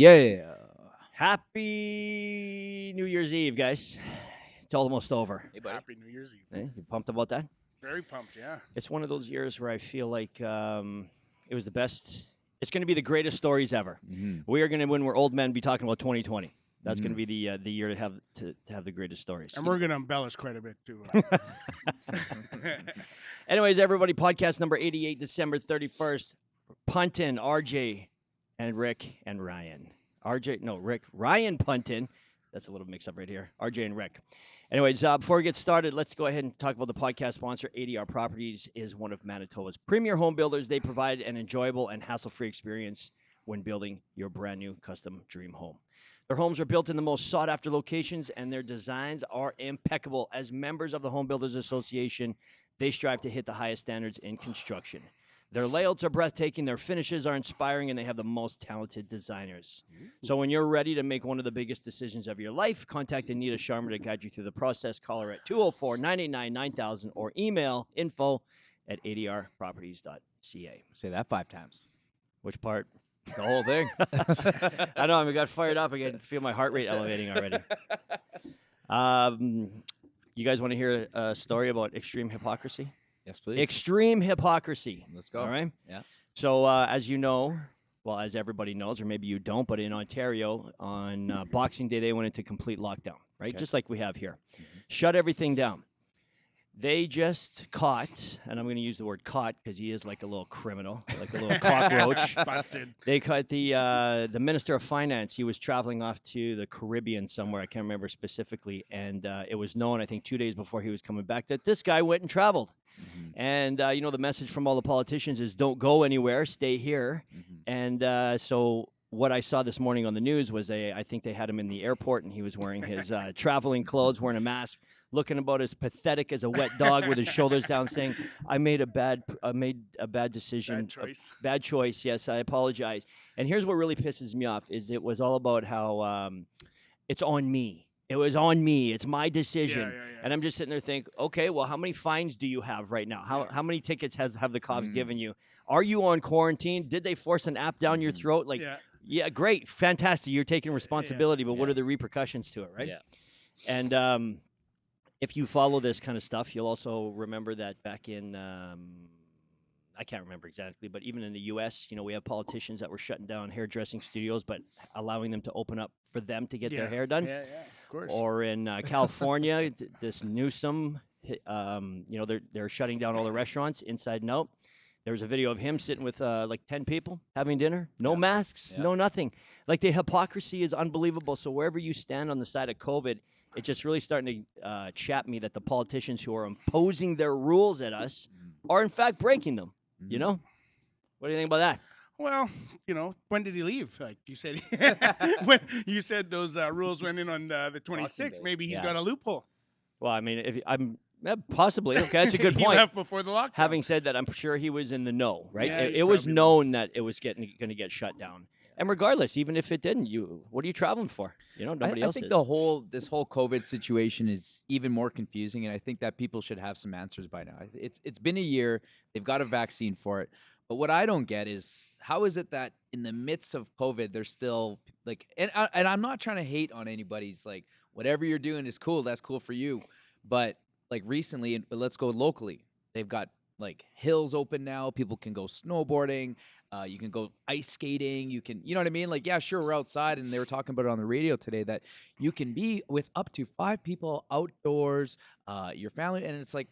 Yeah. Happy New Year's Eve, guys. It's almost over. Hey, buddy. Happy New Year's Eve. You pumped about that? Very pumped, yeah. It's one of those years where I feel like it was the best. It's going to be the greatest stories ever. Mm-hmm. We are going to, when we're old men, be talking about 2020. That's going to Mhm. be the year to have the greatest stories. And we're going to embellish quite a bit, too. Anyways, everybody, podcast number 88, December 31st. Punton, RJ, and Rick and Ryan. Ryan Punton. That's a little mix up right here. RJ and Rick. Anyways, before we get started, let's go ahead and talk about the podcast sponsor. ADR Properties is one of Manitoba's premier home builders. They provide an enjoyable and hassle-free experience when building your brand new custom dream home. Their homes are built in the most sought-after locations, and their designs are impeccable. As members of the Home Builders Association, they strive to hit the highest standards in construction. Their layouts are breathtaking, their finishes are inspiring, and they have the most talented designers. So when you're ready to make one of the biggest decisions of your life, contact Anita Sharma to guide you through the process. Call her at 204-989-9000 or email info@adrproperties.ca. Say that 5 times. Which part? The whole thing. I know, I got fired up. I can feel my heart rate elevating already. You guys want to hear a story about extreme hypocrisy? Yes, please. Extreme hypocrisy. Let's go. All right? Yeah. So, as you know, well, as everybody knows, or maybe you don't, but in Ontario, on Boxing Day, they went into complete lockdown, right? Okay. Just like we have here. Mhm. Shut everything down. They just caught, and I'm going to use the word caught because he is like a little criminal, like a little cockroach. Busted. They caught the Minister of Finance. He was traveling off to the Caribbean somewhere. I can't remember specifically. And it was known, I think, 2 days before he was coming back, that this guy went and traveled. Mhm. And, the message from all the politicians is don't go anywhere, stay here. Mhm. And so what I saw this morning on the news was I think they had him in the airport, and he was wearing his traveling clothes, wearing a mask, looking about as pathetic as a wet dog with his shoulders down, saying, "I made a bad decision, Bad choice. bad choice. Yes, I apologize." And here's what really pisses me off: is it was all about how it's on me. It was on me. It's my decision. Yeah. And I'm just sitting there thinking, okay, well, how many fines do you have right now? How many tickets have the cops given you? Are you on quarantine? Did they force an app down your throat? Like, yeah, great, fantastic. You're taking responsibility, but what are the repercussions to it, right? Yeah. And if you follow this kind of stuff, you'll also remember that back in I can't remember exactly, but even in the U.S., we have politicians that were shutting down hairdressing studios, but allowing them to open up for them to get their hair done. Yeah, of course. Or in California, this Newsom, they're shutting down all the restaurants inside and out. There was a video of him sitting with like 10 people having dinner, no masks, no nothing. Like the hypocrisy is unbelievable. So wherever you stand on the side of COVID, it's just really starting to chap me that the politicians who are imposing their rules at us are in fact breaking them. You know? What do you think about that? Well, when did he leave? Like you said, when you said those rules went in on the 26th, maybe he's got a loophole. Well, I mean, if I'm possibly okay, that's a good He point. left before the lockdown. Having said that, I'm sure he was in the know, right? Yeah, it he's was probably known that it was going to get shut down. And regardless, even if it didn't, what are you traveling for? Nobody else I think is. this whole COVID situation is even more confusing, and I think that people should have some answers by now. It's been a year. They've got a vaccine for it. But what I don't get is how is it that in the midst of COVID, they're still like, and I'm not trying to hate on anybody's like, whatever you're doing is cool. That's cool for you. But like recently, let's go locally. They've got like hills open now. People can go snowboarding. You can go ice skating. You can, you know what I mean? Like, yeah, sure, we're outside, and they were talking about it on the radio today that you can be with up to 5 people outdoors, your family, and it's like,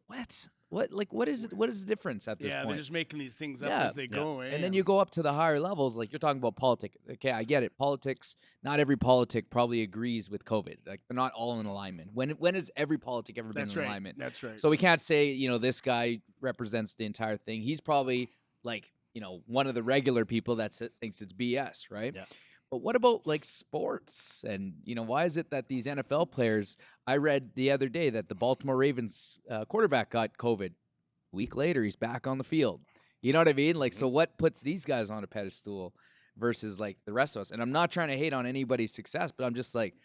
what? What is it? What is the difference at this Yeah, point? they're just making these things up as they go. And then you go up to the higher levels, like you're talking about politics. Okay, I get it. Politics, not every politic probably agrees with COVID. Like they're not all in alignment. When has every politic ever been in alignment? That's right. So we can't say, this guy represents the entire thing. He's probably like, one of the regular people that thinks it's BS, right? Yeah. But what about like sports? And, why is it that these NFL players, I read the other day that the Baltimore Ravens quarterback got COVID. A week later, he's back on the field. You know what I mean? Like, so what puts these guys on a pedestal versus like the rest of us? And I'm not trying to hate on anybody's success, but I'm just like,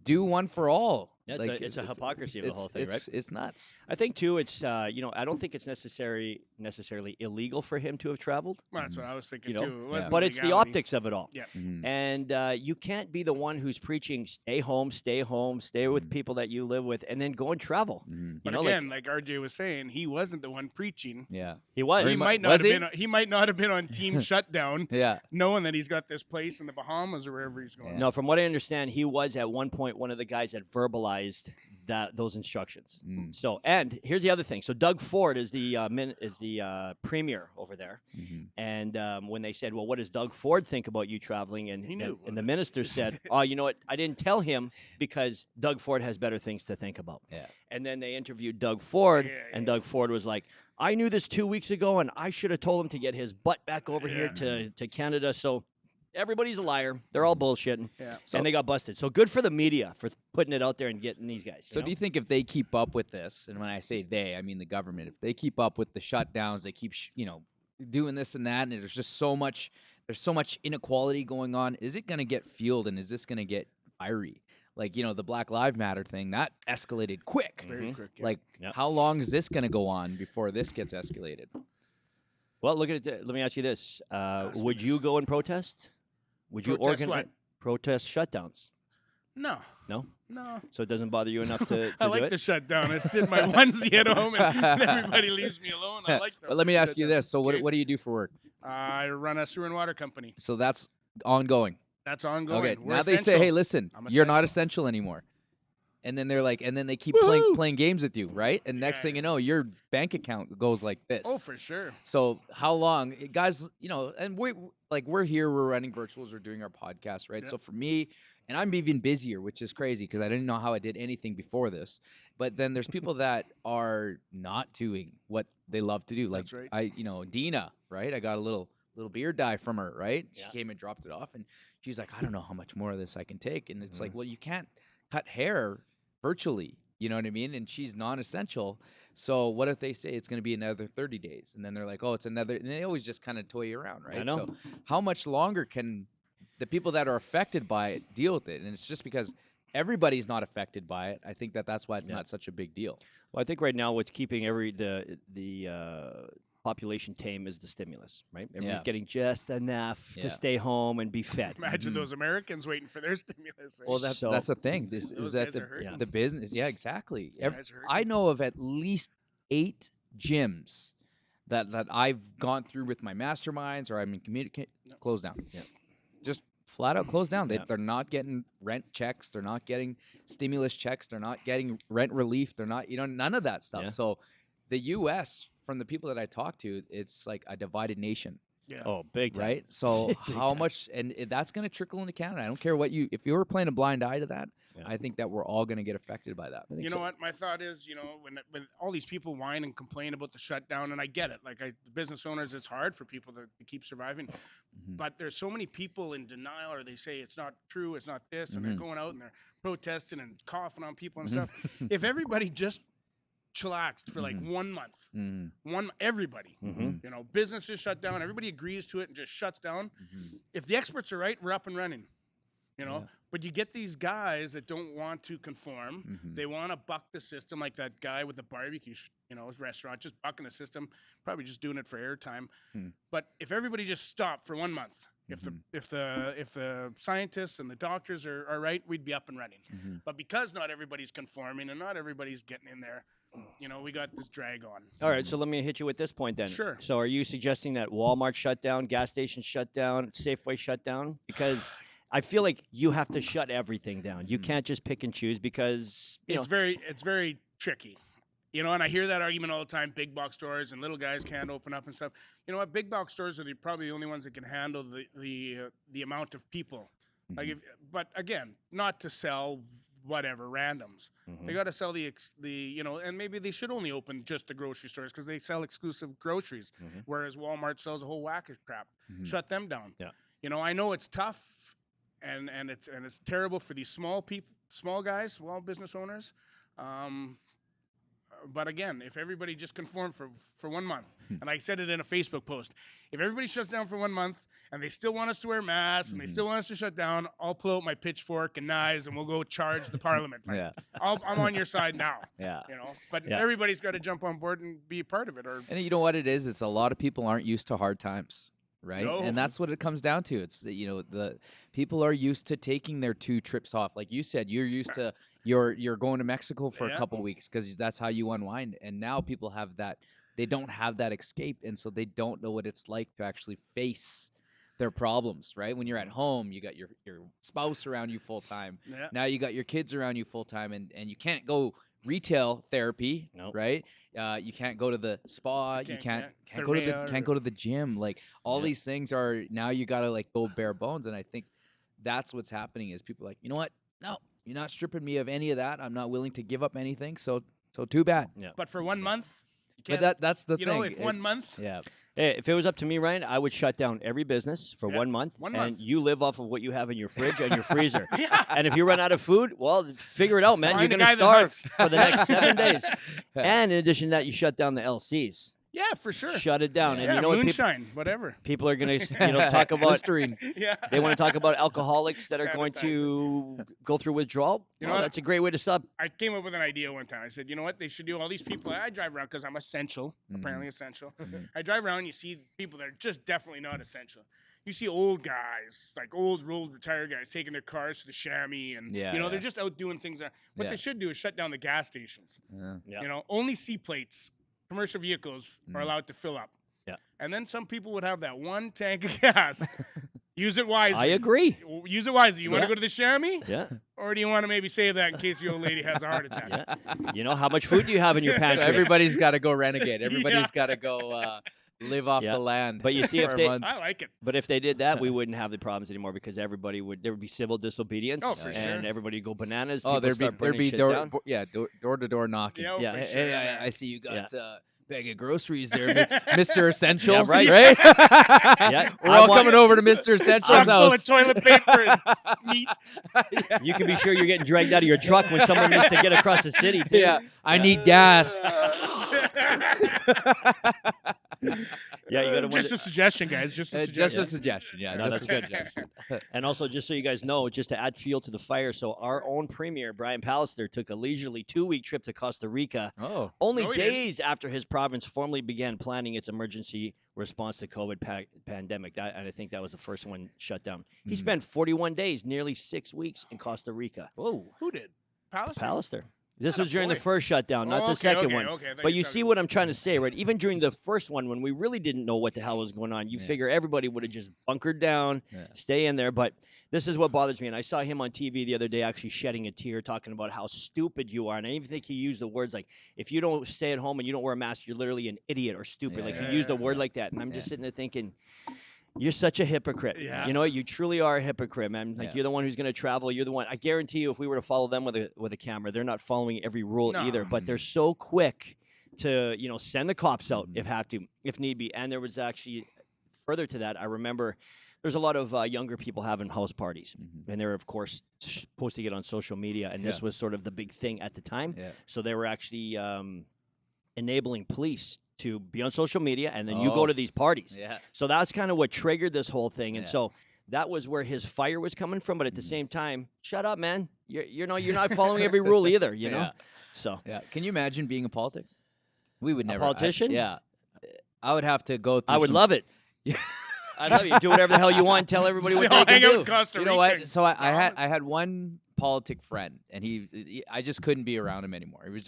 do one for all. Yeah, Like it's a hypocrisy of the whole thing, right? it's nuts. I think too, it's I don't think it's necessarily illegal for him to have traveled, Well, that's what I was thinking you know, too. It Yeah. wasn't but it's the legality. optics of it all. Yeah. Mhm. And you can't be the one who's preaching, stay home, stay home, stay with Mhm. people that you live with, and then go and travel. Mhm. But again, like RJ was saying, he wasn't the one preaching. Yeah. He was. Or He might not was have he? been. He might not have been on team shutdown, Yeah. knowing that he's got this place in the Bahamas or wherever he's going. Yeah. No, from what I understand, he was at one point one of the guys that verbalized those instructions. Mm. So, and here's the other thing. So, Doug Ford is the premier over there, Mhm. and when they said, "Well, what does Doug Ford think about you traveling?" He knew. and the minister said, "Oh, you know what? I didn't tell him because Doug Ford has better things to think about." Yeah. And then they interviewed Doug Ford, Yeah, and yeah. Doug Ford was like, "I knew this 2 weeks ago, and I should have told him to get his butt back over here to Canada." So everybody's a liar. They're all bullshitting, Yeah. So and they got busted. So good for the media for putting it out there and getting these guys. So do you think if they keep up with this, and when I say they, I mean the government, if they keep up with the shutdowns, they keep doing this and that, and there's so much inequality going on, is it going to get fueled, and is this going to get fiery? Like, the Black Lives Matter thing, that escalated quick. Very quick. Yeah. Like, Yep. how long is this going to go on before this gets escalated? Well, look at it. Let me ask you this: Ask me would you this. go and protest? Would you Protest organize what? protest shutdowns? No. No, No. so it doesn't bother you enough to I do like it. the shutdown. I sit in my onesie at home and everybody leaves me alone. I like that. But let me ask you shutdown. this. So Okay. what do you do for work? I run a sewer and water company. So that's ongoing. That's ongoing. Okay. We're Now they say, essential. hey, listen, I'm you're not essential. essential anymore. And then they're like, and then they keep Woohoo! playing games with you, right? And next Yeah, thing you yeah. know, your bank account goes like this. Oh, for sure. So how long, guys? And we're here, we're running virtuals, we're doing our podcast, right? Yep. So for me, and I'm even busier, which is crazy because I didn't know how I did anything before this. But then there's people that are not doing what they love to do. Like That's right. Dina, right? I got a little beard dye from her, right? Yeah. She came and dropped it off, and she's like, I don't know how much more of this I can take. And it's like, well, you can't cut hair virtually. You know what I mean? And she's non-essential. So what if they say it's going to be another 30 days? And then they're like, oh, it's another. And they always just kind of toy you around, right? I know. So how much longer can the people that are affected by it deal with it? And it's just because everybody's not affected by it. I think that's why it's Yeah. not such a big deal. Well, I think right now what's keeping the population tame is the stimulus, right? Everybody's Yeah. getting just enough Yeah. to stay home and be fed. Imagine those Americans waiting for their stimulus. Well, that's So- that's the thing. This Those is that guys the are hurting. the business. Yeah, exactly. Those guys are hurting. I know of at least 8 gyms that I've gone through with my masterminds or I'm in communicate closed down. Yeah. Just flat out closed down. Yeah. They're not getting rent checks. They're not getting stimulus checks. They're not getting rent relief. They're not, none of that stuff. Yeah. So the U.S., from the people that I talk to, it's like a divided nation, Yeah. Oh, big time. right? So Big how time. much, and that's going to trickle into Canada. I don't care if you were playing a blind eye to that, Yeah. I think that we're all going to get affected by that. You know what? My thought is, when all these people whine and complain about the shutdown, and I get it. Like, the business owners, it's hard for people to keep surviving. Mhm. But there's so many people in denial, or they say it's not true, it's not this, and they're Mhm. going out and they're protesting and coughing on people and Mhm. stuff. If everybody just chillaxed for like Mhm. 1 month, Mhm. everybody, Mm-hmm. businesses shut down, everybody agrees to it and just shuts down. Mhm. If the experts are right, we're up and running. Yeah. But you get these guys that don't want to conform. Mhm. They want to buck the system, like that guy with the barbecue, restaurant, just bucking the system, probably just doing it for airtime. Hmm. But if everybody just stopped for 1 month, Mhm. if the scientists and the doctors are right, we'd be up and running. Mhm. But because not everybody's conforming and not everybody's getting in there, we got this drag on. All right, so let me hit you with this point then. Sure. So are you suggesting that Walmart shut down, gas stations shut down, Safeway shut down? Because I feel like you have to shut everything down. You Mhm. can't just pick and choose because It's very tricky. And I hear that argument all the time. Big box stores and little guys can't open up and stuff. You know what? Big box stores are probably the only ones that can handle the amount of people. Like, but again, not to sell whatever randoms. They got to sell and maybe they should only open just the grocery stores because they sell exclusive groceries, Mhm. whereas Walmart sells a whole whack of crap. Mhm. Shut them down. Yeah. I know it's tough, and it's terrible for these small guys, small business owners. But again, if everybody just conformed for 1 month, and I said it in a Facebook post, if everybody shuts down for 1 month and they still want us to wear masks and they still want us to shut down, I'll pull out my pitchfork and knives and we'll go charge the parliament. Like, Yeah. I'm on your side now. Yeah. But Yeah. everybody's got to jump on board and be a part of it. Or And you know what it is? It's a lot of people aren't used to hard times, right? No. And that's what it comes down to. It's the people are used to taking their 2 trips off. Like you said, you're used to you're going to Mexico for a couple weeks because that's how you unwind. And now people have that. They don't have that escape, and so they don't know what it's like to actually face their problems, right? When you're at home, you got your spouse around you full time. Yeah. Now you got your kids around you full time, and you can't go retail therapy, Nope. right? You can't go to the spa. You can't go to the Therapy can't go to the gym. Like all these things are now you gotta like go bare bones, and I think that's what's happening is people are like, you know what? No, you're not stripping me of any of that. I'm not willing to give up anything. So too bad. Yeah. But for 1 month, you But can't, that's the you thing. know, if 1 month, Yeah. Hey, if it was up to me, Ryan, I would shut down every business for 1 month, 1 and month. you live off of what you have in your fridge and your freezer. Yeah. And if you run out of food, well, figure it out, man. Find You're the going to guy that starve hunts. for the next 7 days. And in addition to that, you shut down the LCs. Yeah, for sure. Shut it down. Yeah. And Yeah, you know what? moonshine, whatever. People are going to, talk about. Listerine. Yeah. They want to talk about alcoholics that are going Sanitizer. to go through withdrawal. You know Well, what? that's a great way to stop. I came up with an idea one time. I said, you know what? They should do all these people. I drive around because I'm essential, apparently essential. I drive around and you see people that are just definitely not essential. You see old guys, like old retired guys, taking their cars to the chamois, and they're just out doing things. What Yeah. they should do is shut down the gas stations. Yeah. Only C plates, commercial vehicles are allowed to fill up. Yeah. And then some people would have that one tank of gas. Use it wisely. I agree. Use it wisely. You want Yeah. to go to the chamois? Yeah. Or do you want to maybe save that in case the old lady has a heart attack? Yeah. You know, how much food do you have in your So pantry? everybody's got to go renegade. Everybody's Yeah. got to go live off Yeah. the land. But you see, if for a they- month. I like it. But if they did that, we wouldn't have the problems anymore because there would be civil disobedience. Oh, for and sure. everybody would go bananas. Oh, People there'd start be burning shit door down. door to door knocking. Yeah, Yeah. for Hey, sure. hey, I see you got Yeah. a bag of groceries there, Mr. Essential. Yeah, right. Right? Yeah, We're I all want- coming over to Mr. Essential's Truck full of house. toilet paper and meat. You can be sure you're getting dragged out of your truck when someone needs to get across the city. Too. Yeah, I need gas. Yeah, you got to Just a suggestion, guys. Just a Just suggestion. a suggestion. Yeah, No, just that's a good. suggestion. And also, just so you guys know, just to add fuel to the fire, so our own premier, Brian Pallister, took a leisurely 2-week trip to Costa Rica, Oh, only No, he didn't. days after his province formally began planning its emergency response to COVID pandemic. And I think that was the first one shut down. He spent 41 days, nearly 6 weeks in Costa Rica. whoa. Who did? Pallister? Pallister. This Atta was during the boy. first shutdown, not Oh, the okay, second okay, one. okay. I thought But you you were see talking what I'm trying to say, right? Even during the first one, when we really didn't know what the hell was going on, you Yeah. figure everybody would have just bunkered down, Yeah. stay in there. But this is what bothers me. And I saw him on TV the other day actually shedding a tear, talking about how stupid you are. And I even think he used the words like, if you don't stay at home and you don't wear a mask, you're literally an idiot or stupid. Yeah, Like yeah, he used a yeah, word yeah. like that. And I'm just Yeah. sitting there thinking, you're such a hypocrite. Yeah. You know what? You truly are a hypocrite, man. Like Yeah. you're the one who's going to travel. You're the one. I guarantee you, if we were to follow them with a camera, they're not following every rule No. either. But they're so quick to send the cops out Mm-hmm. if need be. And there was actually further to that. I remember there's a lot of younger people having house parties, Mhm. and they're of course posting it on social media. And this Yeah. was sort of the big thing at the time. Yeah. So they were actually enabling police to be on social media, and then you go Oh. to these parties. Yeah. So that's kind of what triggered this whole thing. And Yeah. so that was where his fire was coming from. But at the same time, shut up, man. You're not following every rule either, you know? Yeah. So Yeah. Can you imagine being a politic? We would never. politician? Yeah. I would have to go through. I would some love it. Yeah. I love you. Do whatever the hell you want. Tell everybody what They they all can hang out do. in Costa You Rica. know what? So I Bahamas. had one politic friend, and I just couldn't be around him anymore. It was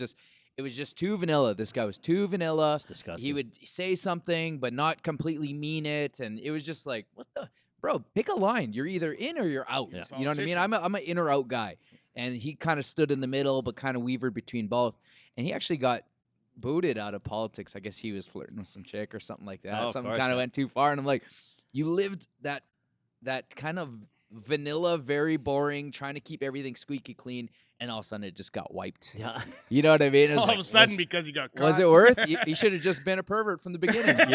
just too vanilla. This guy was too vanilla. That's disgusting. He would say something but not completely mean it, and it was just like, what the bro? Pick a line. You're either in or you're out. Yeah. You know what I mean? Politician. I'm an in or out guy, and he kind of stood in the middle, but kind of weavered between both. And he actually got booted out of politics. I guess he was flirting with some chick or something like that. Oh, of Something course, kind of yeah. went too far, and I'm like, you lived that kind of vanilla, very boring, trying to keep everything squeaky clean, and all of a sudden it just got wiped. Yeah. You know what I mean? It was All like, of a sudden, because he got caught. was it worth? He should have just been a pervert from the beginning. Own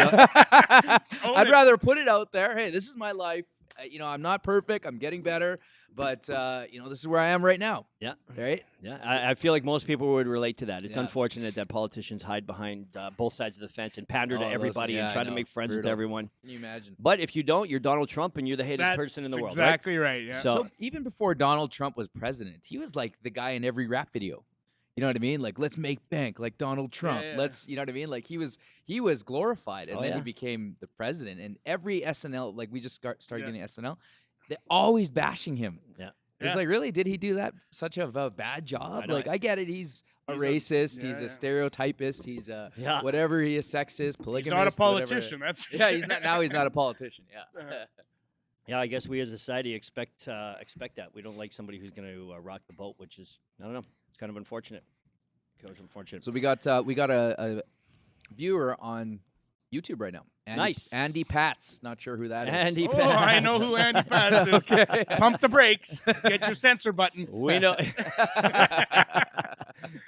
I'd it. rather put it out there. Hey, this is my life, I'm not perfect. I'm getting better, but this is where I am right now. Yeah. Right. Yeah, I feel like most people would relate to that. It's Yeah. unfortunate that politicians hide behind both sides of the fence and pander to Oh, everybody and I try to know. make friends with Brutal. everyone. Can you imagine? But if you don't, you're Donald Trump and you're the hatest That's person in the world, exactly right. Yeah. So- So even before Donald Trump was president, he was like the guy in every rap video. You know what I mean? Like, let's make bank like Donald Trump. yeah. Let's, you know what I mean? Like he was glorified, and Oh, then yeah. he became the president. And every SNL, like we just started Yeah. getting SNL, they're always bashing him. Yeah. It's Yeah. like, really, did he do that such a bad job? I know. Like, I get it. He's a He's a- racist. yeah, he's a yeah. stereotypist. He's a Yeah. whatever he is, sexist, polygamist. He's not a whatever. politician. That's for Yeah, sure. he's not. Now he's not a politician. Yeah. Yeah, I guess we as a society expect that. We don't like somebody who's going to rock the boat, which is, I don't know, it's kind of unfortunate. So we got a viewer on YouTube right now. Nice. Andy Pats. Not sure who that is. Andy Oh, I know who Andy Pats is. Okay. Pump the brakes. Get your censor button. We know.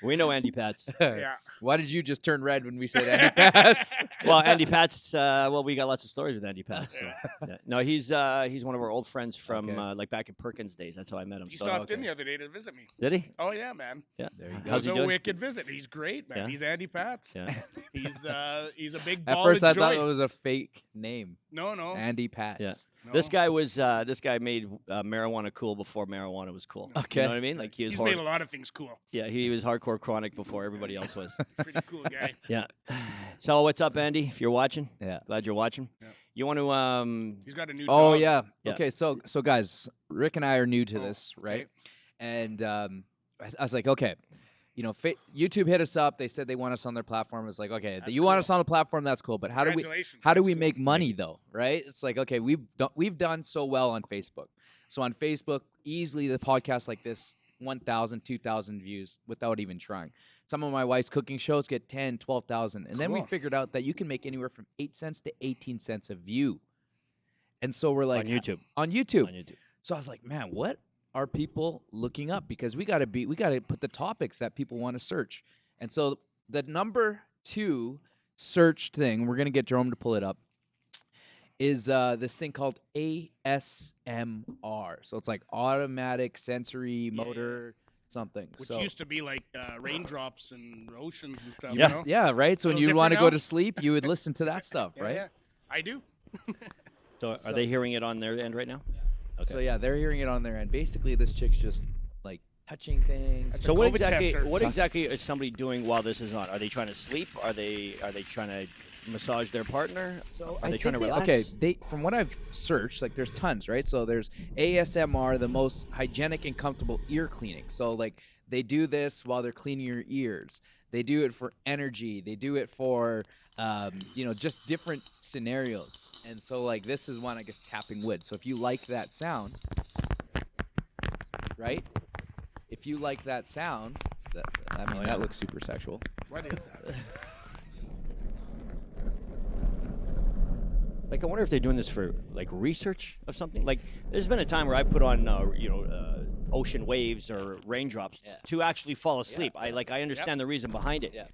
We know Andy Pats. Yeah. Why did you just turn red when we said Andy Pats? Well, Andy Pats. We got lots of stories with Andy Pats. So. Yeah. No, he's one of our old friends from Okay. like back in Perkins days. That's how I met him. He So, stopped in okay. the other day to visit me. did he? Oh yeah, man. Yeah. There you It go. How's was he a doing? wicked visit. He's great, man. Yeah. He's Andy Pats. Yeah. He's a big At ball first, of I thought joy. it was a fake name. No. Andy Pats. Yeah. No. This guy made marijuana cool before marijuana was cool. Okay. You know what I mean? Like He's made a lot of things cool. Yeah, he was hardcore chronic before everybody else was. Pretty cool guy. Yeah. So what's up, Andy? If you're watching, Yeah. glad you're watching. Yeah. You want to He's got a new Oh dog. yeah. Yeah. Okay. So Guys, Rick and I are new to Oh, this, right? okay. And I was like, okay. YouTube hit us up. They said they want us on their platform. I was like, okay, That's you want cool. us on the platform? That's cool. But how do Congratulations. we That's cool. make money though? Right? It's like, okay, we've done so well on Facebook. So on Facebook, easily the podcast like this, 1,000, 2,000 views without even trying. Some of my wife's cooking shows get 10, 12,000. And then we Cool. figured out that you can make anywhere from 8 cents to 18 cents a view. And so we're like on YouTube? On YouTube. On YouTube. So I was like, man, what are people looking up? Because we got to put the topics that people want to search. And so the number 2 search thing, we're going to get Jerome to pull it up, is this thing called ASMR. So it's like automatic sensory motor something. Which so, used to be like raindrops and oceans and stuff. Yeah. You know? yeah, right? So when Little you want to different go now? to sleep, you would listen to that stuff, Yeah, right? yeah. I do. So So- are they hearing it on their end right now? Okay. So yeah, they're hearing it on their end. Basically, this chick's just like touching things. That's So a what COVID exactly tester. what exactly is somebody doing while this is on? Are they trying to sleep? Are they trying to massage their partner? So Are I they trying to think relax? Okay, from what I've searched, like there's tons, right? So there's ASMR, the most hygienic and comfortable ear cleaning. So like they do this while they're cleaning your ears. They do it for energy. They do it for just different scenarios. And so like this is one, I guess, tapping wood. So if you like that sound, right? If you like that sound, that looks super sexual. What is that? Like, I wonder if they're doing this for like research of something. Like, there's been a time where I put on, ocean waves or raindrops Yeah. to actually fall asleep. yeah. I understand the reason behind it. Yeah.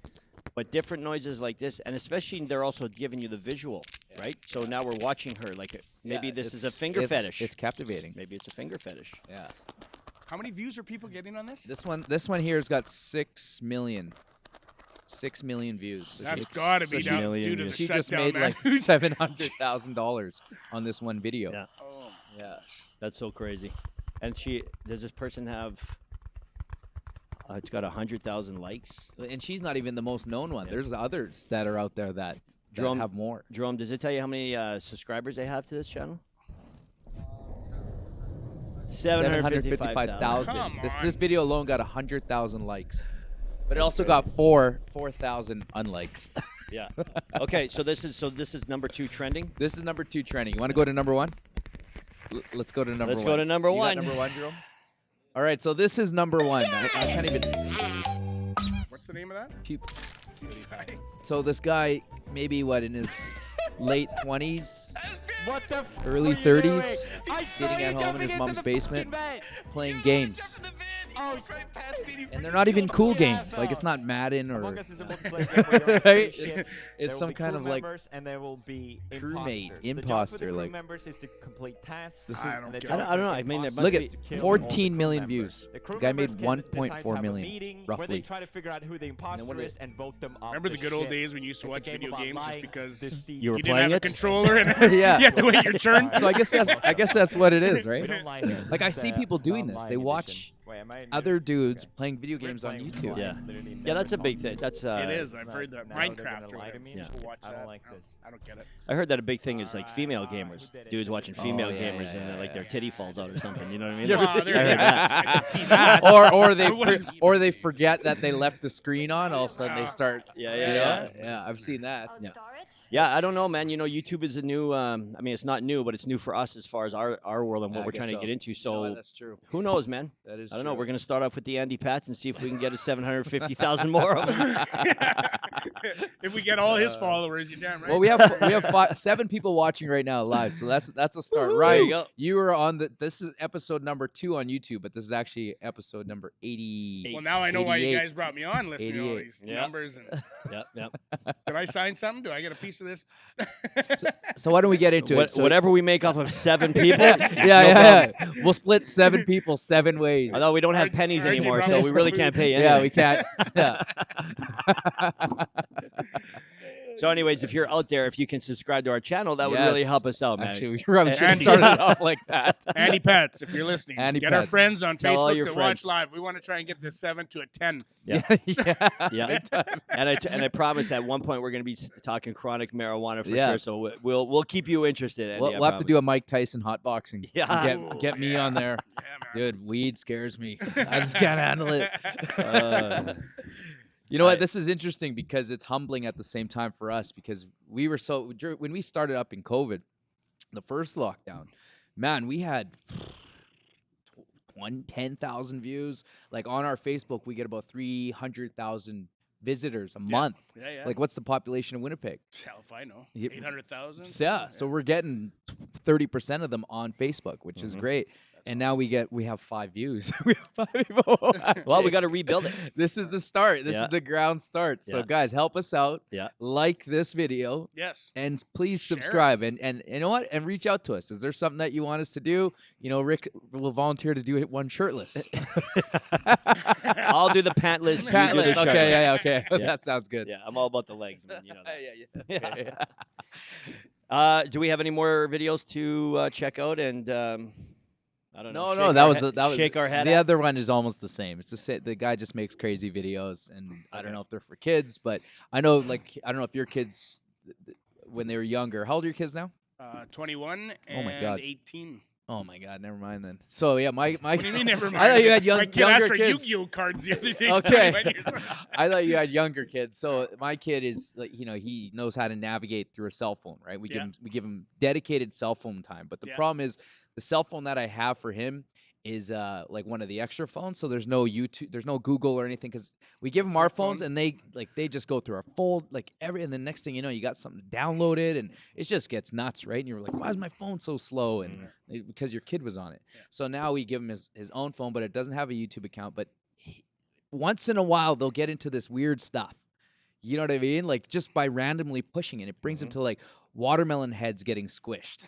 But different noises like this, and especially they're also giving you the visual, right? So now we're watching her. Like, maybe Yeah, this is a it's- finger fetish. It's captivating. Maybe it's a finger fetish. Yeah. How many views are people getting on this? This one here has got 6 million. 6 million views. So That's she- got to so be she- down million due to the views. She just shutdown, made man. like $700,000 on this one video. Yeah. Oh, Yeah. That's so crazy. And does this person have? It's got 100,000 likes. And she's not even the most known one. Yeah. There's others that are out there that Jerome- have more. Jerome, does it tell you how many subscribers they have to this channel? 755,000. Come This on. this video alone got 100,000 likes. But it That's also great. got 4,000 unlikes. Yeah. Okay, so this is number 2 trending. This is number 2 trending. You want to go to number 1? Let's go to number 1. Let's go to number You got 1. number 1, Jerome? All right, so this is number 1. I can't even. what's the name of that? So this guy, maybe in his late 20s, What the early 30s, sitting at home in his mom's basement, playing games. Oh, right past me. And they're not even cool Yeah, games. Like, it's not Madden or Among Us is a multiplayer game where you're on a right? spaceship. It's There will some be kind crew of like members and there will be crewmate, imposters. The job for the imposter, crew like members is to complete tasks. this is. I don't the get job it. I for don't know. the I mean, there imposters must Look be- is to at kill all the 14 crew million members. views. The crew The guy made members can decide to 1.4 have a million, meeting where they roughly. try to figure out who the imposter what is and vote them off Remember the good old ship. days when you used to It's a watch game video about games just lying, because deceit. You were you didn't playing have a it? controller and Yeah. you had to wait your turn. So I guess that's what it is, We right? don't lie here. Like I This is see the people doing this. non-lying They edition. watch Wait, am I in other mute? dudes Okay. playing video We're games on playing with YouTube. line, Yeah. literally Yeah, that's a never big talks. thing. That's It is. It's I've not- heard that. now they're Minecraft gonna or lie to whatever. me. Yeah. People watch I don't that. like this. I don't get it. I heard that a big thing is like Alright, female alright, gamers, who did it? dudes This watching is- female Oh, yeah, gamers, yeah, and yeah, like their yeah. titty falls out or something. You know what I mean? Yeah, Wow, there I you heard go. that. I can see that. or they What is- or they forget that they left the screen on. All of a sudden they start. Yeah, You yeah, know? yeah. Yeah, I've seen that. Yeah. Storage? Yeah, I don't know, man. You know, YouTube is a new. I mean, it's not new, but it's new for us as far as our world and what Yeah, I we're guess trying to so. get into. You know So what? That's true. who knows, man? That is. I don't know. true. We're gonna start off with the Andy Pats and see if we can get a 750,000 more of them. If we get all his followers, you're damn right. Well, we have 7 people watching right now live, so that's a start. There Right, you go. you were on the. This is episode number 2 on YouTube, but this is actually episode number 80. Well, now I know why you 88. guys brought me on, listening to all 88. these Yeah. numbers. And Yep, yep. did I sign something? Do I get a piece of this? So why don't we get into it? So, Whatever we make off of 7 people. yeah. We'll split 7 people 7 ways. Although we don't have RJ pennies RJ anymore, brought so me we really some can't food. pay Yeah, anything. we can't. Yeah. So, anyways, if you're out there, if you can subscribe to our channel, that would really Yes. heled us out, man. Actually, we probably should have Andy. started it off like that. Andy Pets, if you're listening, Andy get our Pets. friends on Tell all Facebook your to friends. watch live. We want to try and get this 7 to a 10. Yeah. yeah. Yeah. Big time. And I promise at one point we're going to be talking chronic marijuana for Yeah. sure. So we'll keep you interested. Andy, We'll I have to do a promise. Mike Tyson hot boxing. Yeah. Get me on there. Yeah, man. Dude, weed scares me. I just can't handle it. You know I- what? This is interesting because it's humbling at the same time for us because we were when we started up in COVID, the first lockdown, man, we had 10,000 views. Like on our Facebook, we get about 300,000 visitors a month. Yeah. Like, what's the population of Winnipeg? Hell if I know. Yeah. 800,000? Yeah, so we're getting 30% of them on Facebook, which is Mhm. great. That's And now awesome. we have 5 views. We have 5 people. Well, we watching. got to rebuild it. This is the start. This Yeah. is the ground start. So Yeah. guys, help us out. Yeah. Like this video Yes. and please Share it. subscribe and you know what? And reach out to us. Is there something that you want us to do? You know, Rick will volunteer to do it one shirtless. I'll do the pantless. you do the Pantless. Okay, shirtless. yeah, okay. Yeah. That sounds good. Yeah, I'm all about the legs, man. You know that. yeah. Okay, Do we have any more videos to check out? And I don't know. No, shake that our was head- that was shake our head. The at? other one is almost the same. It's the guy just makes crazy videos, and I don't Okay. know if they're for kids, but I know I don't know if your kids when they were younger. How old are your kids now? 21 Oh my and God. 18. Oh my God, never mind then. So yeah, my What do you mean never mind? I thought you had My kid younger asked for kids. Yu-Gi-Oh cards the other day. Okay. 21 years old. I thought you had younger kids. So my kid is like, he knows how to navigate through a cell phone, right? We Yeah. give him dedicated cell phone time. But the Yeah. problem is the cell phone that I have for him is like one of the extra phones. So there's no YouTube, there's no Google or anything because we give them our Flip phone. phones and they just go through our fold and the next thing you know, you got something downloaded and it just gets nuts, right? And you're like, why is my phone so slow? And because your kid was on it. Yeah. So now we give him his own phone, but it doesn't have a YouTube account. But once in a while, they'll get into this weird stuff. You know what I mean? Like just by randomly pushing it, it brings them to like watermelon heads getting squished.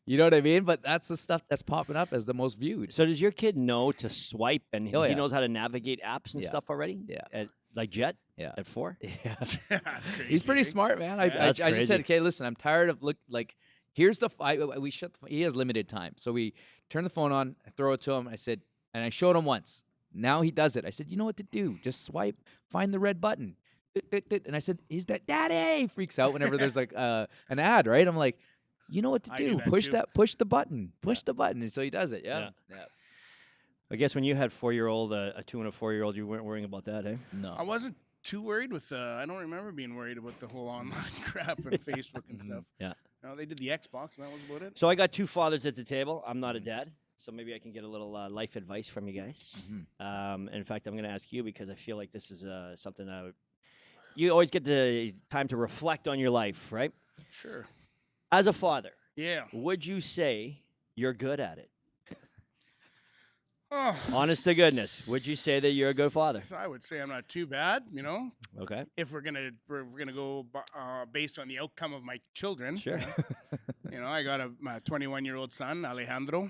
You know what I mean? But that's the stuff that's popping up as the most viewed. So does your kid know to swipe and Oh, he yeah. knows how to navigate apps and Yeah. stuff already? Yeah. Like Jet Yeah. at 4? Yeah. That's crazy. He's pretty eh? smart, man. Yeah. I That's just crazy. said, okay, listen, I'm tired of here's the we shut he has limited time. So we turn the phone on, I throw it to him. I said, and I showed him once. Now he does it. I said, you know what to do? Just swipe, find the red button. And I said, is that daddy? He freaks out whenever there's like an ad, right? I'm like, you know what to I do do. that Push too. push the button. Push the button. And so he does it. Yeah. I guess when you had 4-year-old, a 2 and a 4-year-old, you weren't worrying about that, eh? No. I wasn't too worried with I don't remember being worried about the whole online crap and Facebook and stuff. Yeah. No, they did the Xbox and that was about it. So I got 2 fathers at the table. I'm not a dad. So maybe I can get a little life advice from you guys. Mhm. In fact, I'm going to ask you because I feel like this is something that you always get the time to reflect on your life, right? Sure. As a father, Yeah. would you say you're good at it? Oh, Honest to goodness, would you say that you're a good father? I would say I'm not too bad. Okay. If we're gonna go based on the outcome of my children. Sure. I got a my 21-year-old son, Alejandro.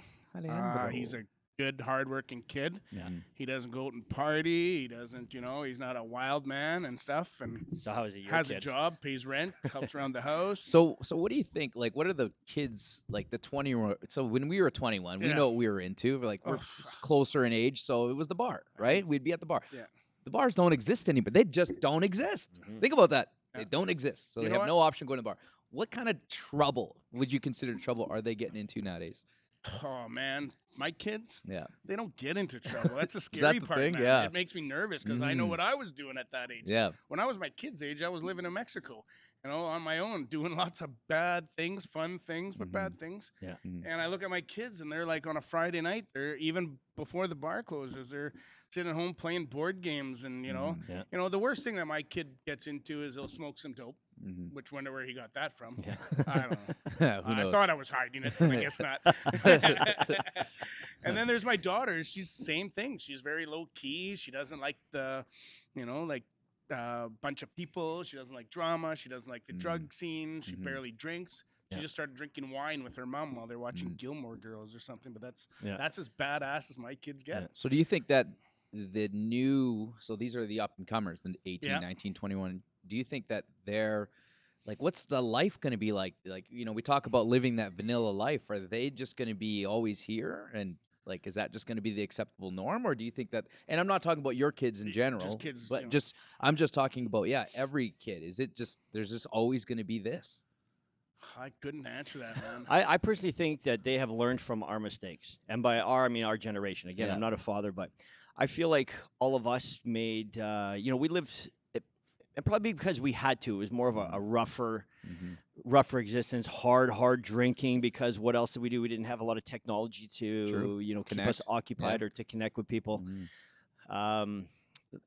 He's a good, hardworking kid. Yeah. He doesn't go out and party. He doesn't, he's not a wild man and stuff. And So how is it your has a kid? job, pays rent, helps around the house. So what do you think? Like, what are the kids like the 20-year-old? So when we were 21, we Yeah. know what we were into. We're Oh, closer in age, so it was the bar, right? We'd be at the bar. Yeah. The bars don't exist anymore. They just don't exist. Mhm. Think about that. Yeah. They don't exist. So You they know have what? no option going to the bar. What kind of trouble would you consider trouble are they getting into nowadays? Oh man, my kids, Yeah. they don't get into trouble. That's the that scary the part, thing? man. Yeah. It makes me nervous because I know Mhm. what I was doing at that age. Yeah. When I was my kid's age, I was living in Mexico, on my own, doing lots of bad things, fun things, but bad things. Yeah. Mhm. And I look at my kids, and they're like on a Friday night, they're even before the bar closes, they're sitting at home playing board games, and Yeah. the worst thing that my kid gets into is he'll smoke some dope. Mhm. Which wonder where he got that from. Yeah. I don't know. Who I knows? thought I was hiding it, but I guess not. And then there's my daughter. She's the same thing. She's very low key. She doesn't like bunch of people. She doesn't like drama. She doesn't like the drug scene. She Mhm. barely drinks. She Yeah. just started drinking wine with her mom while they're watching Mm. Gilmore Girls or something. But that's Yeah. that's as badass as my kids get. Yeah. So do you think that the new, so these are the up and comers, the 18, Yeah. 19, 21. Do you think that they're like, what's the life going to be like? Like, we talk about living that vanilla life. Are they just going to be always here? And like, is that just going to be the acceptable norm? Or do you think that, and I'm not talking about your kids in general, kids, but I'm just talking about, yeah, every kid. Is it just, there's just always going to be this? I couldn't answer that, man. I personally think that they have learned from our mistakes, and by our I mean our generation. Again, Yeah. I'm not a father, but I feel like all of us made. We lived, and probably because we had to. It was more of a rougher existence, hard drinking. Because what else did we do? We didn't have a lot of technology to True. keep us Connect. occupied or to connect with people. Mhm.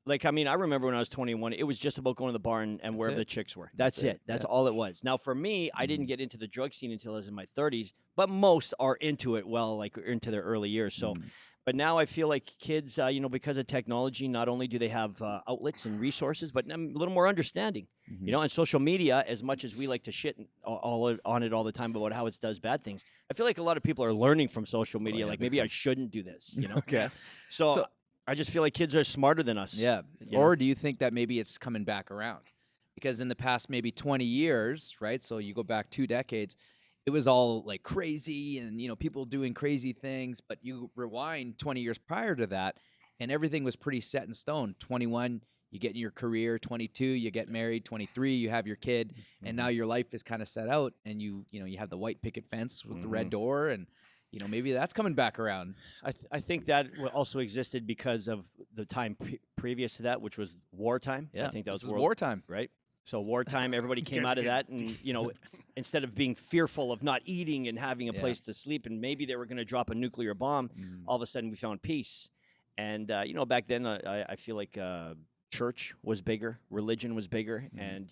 I remember when I was 21, it was just about going to the bar and wherever it. the chicks were. That's it. That's Yeah. all it was. Now, for me, I didn't get into the drug scene until I was in my 30s, but most are into it into their early years. So, but now I feel like kids, because of technology, not only do they have outlets and resources, but a little more understanding. And social media, as much as we like to shit all on it all the time about how it does bad things, I feel like a lot of people are learning from social media. yeah, Like big maybe I time. shouldn't do this. Okay. So I just feel like kids are smarter than us. Yeah. you know? Or do you think that maybe it's coming back around? Because in the past maybe 20 years, right? So you go back 2 decades, it was all like crazy and people doing crazy things, but you rewind 20 years prior to that and everything was pretty set in stone. 21, you get in your career, 22, you get married, 23, you have your kid, and now your life is kind of set out and you have the white picket fence with the red door and maybe that's coming back around. I think that also existed because of the time previous to that, which was wartime. Yeah. I think that this was is wartime. right? So wartime, everybody came guys out of get- that, and instead of being fearful of not eating and having a Yeah. place to sleep, and maybe they were going to drop a nuclear bomb, all of a sudden we found peace. And back then, I feel like church was bigger, religion was bigger, and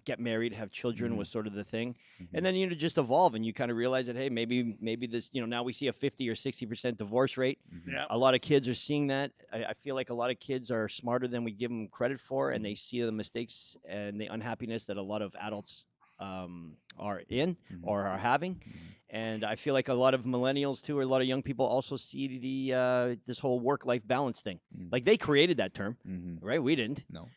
get married, have children was sort of the thing. And then just evolve, and you kind of realize that hey, maybe this now we see a 50 or 60% divorce rate. Yeah. A lot of kids are seeing that. I feel like a lot of kids are smarter than we give them credit for, and they see the mistakes and the unhappiness that a lot of adults are in or are having. And I feel like a lot of millennials too, or a lot of young people also see the this whole work-life balance thing. Like they created that term, right? We didn't. No.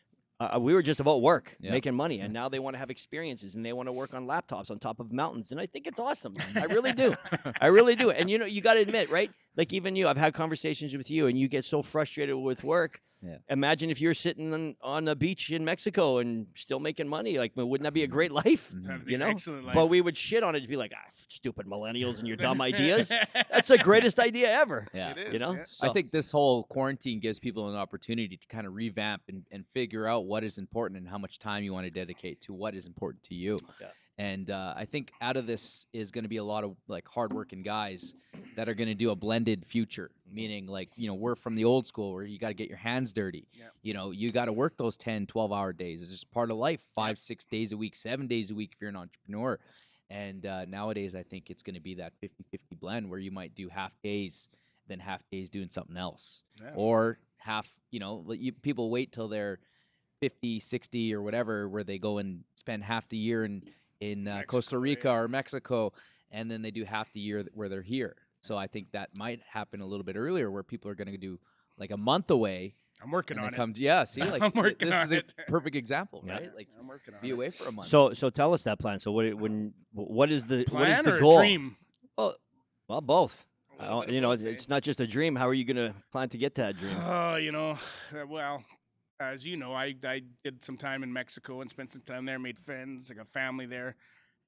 We were just about work, Yeah. making money, and now they want to have experiences and they want to work on laptops on top of mountains. And I think it's awesome. I really do. I really do. And you got to admit, right? Like even you, I've had conversations with you, and you get so frustrated with work. Yeah. Imagine if you're sitting on a beach in Mexico and still making money. Like, wouldn't that be a great life? That'd be an excellent life. But we would shit on it and be like, stupid millennials and your dumb ideas. That's the greatest idea ever. Yeah. It is, yeah. So, I think this whole quarantine gives people an opportunity to kind of revamp and figure out what is important and how much time you want to dedicate to what is important to you. Yeah. And I think out of this is going to be a lot of like hardworking guys that are going to do a blended future, meaning like, we're from the old school where you got to get your hands dirty. Yeah. You got to work those 10, 12-hour days. It's just part of life, 5, 6 days a week, 7 days a week if you're an entrepreneur. And nowadays, I think it's going to be that 50-50 blend where you might do half days then half days doing something else, Yeah. or half, people wait till they're 50, 60 or whatever, where they go and spend half the year in Costa Mexico, Rica yeah. or Mexico, and then they do half the year where they're here. So I think that might happen a little bit earlier, where people are going to do like a month away, I'm working and then on it. come. Yeah, see, like I'm working this on is a it. perfect example, Yeah. right? Like I'm working on be it. away for a month. So tell us that plan. So what is the Plan or a goal? dream? Well, both. A little bit of both, It's eh? not just a dream. How are you going to plan to get to that dream? Oh, well, as you know, I did some time in Mexico and spent some time there, made friends, I got family there,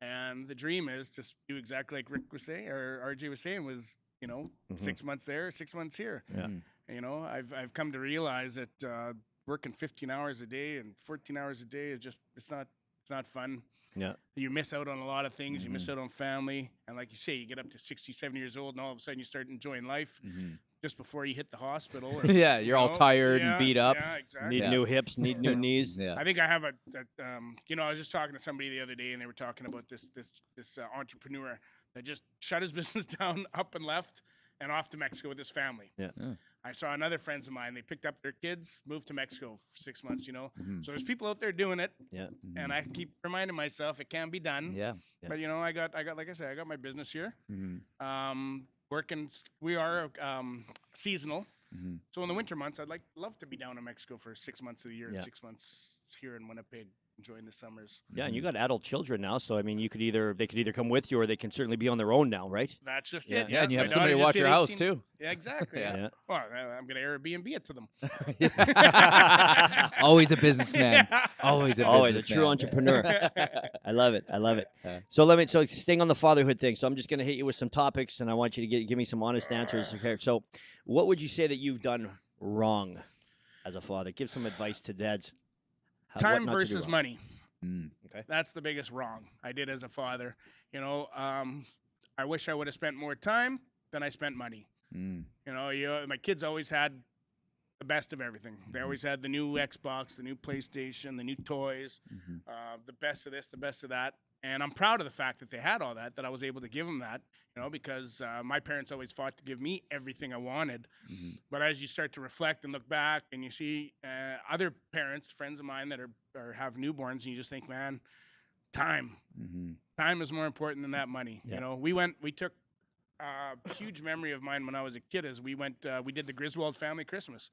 and the dream is to do exactly like Rick was saying, or RJ was saying, was Mhm. 6 months there, 6 months here. Yeah. Mhm. I've come to realize that working 15 hours a day and 14 hours a day is just it's not fun. Yeah. You miss out on a lot of things. You miss Mhm. out on family, and like you say, you get up to 60, 70 years old, and all of a sudden you start enjoying life Mhm. just before you hit the hospital. Or, Yeah, you're all tired and yeah, beat up. Yeah, exactly. Need Yeah. new hips, need new knees. Yeah. I think I have I was just talking to somebody the other day, and they were talking about this entrepreneur that just shut his business down, up and left, and off to Mexico with his family. Yeah. Yeah. I saw another friends of mine. They picked up their kids, moved to Mexico for 6 months. Mhm. So there's people out there doing it, Yeah. and I keep reminding myself it can be done. Yeah. Yeah. But I got like I said, I got my business here. Mhm. Working. We are seasonal. Mhm. So in the winter months, I'd love to be down in Mexico for 6 months of the year Yeah. and 6 months here in Winnipeg, enjoying the summers. Yeah, and you Mhm. got adult children now, so I mean, they could either come with you, or they can certainly be on their own now, right? That's just Yeah. it. Yeah, and you my have somebody to daughter just watch hit your house 18. too. Yeah, exactly. Yeah. Yeah. Well, I'm gonna Airbnb it to them. Always a businessman. Yeah. Always a Always a businessman. true entrepreneur. I love it. I love it. Yeah. So staying on the fatherhood thing. So I'm just going to hit you with some topics, and I want you to give me some honest answers. Okay. So, what would you say that you've done wrong as a father? Give some advice to dads. What Time not to do versus wrong. money. Mm. Okay. That's the biggest wrong I did as a father. I wish I would have spent more time than I spent money. Mm. My kids always had the best of everything. They Mhm. always had the new Xbox, the new PlayStation, the new toys, Mhm. the best of this, the best of that. And I'm proud of the fact that they had all that, that I was able to give them that, because my parents always fought to give me everything I wanted. Mhm. But as you start to reflect and look back and you see other parents, friends of mine that are have newborns, and you just think, man, time. Mhm. Time is more important than that money. Yeah. We took a huge memory of mine when I was a kid is we did the Griswold family Christmas.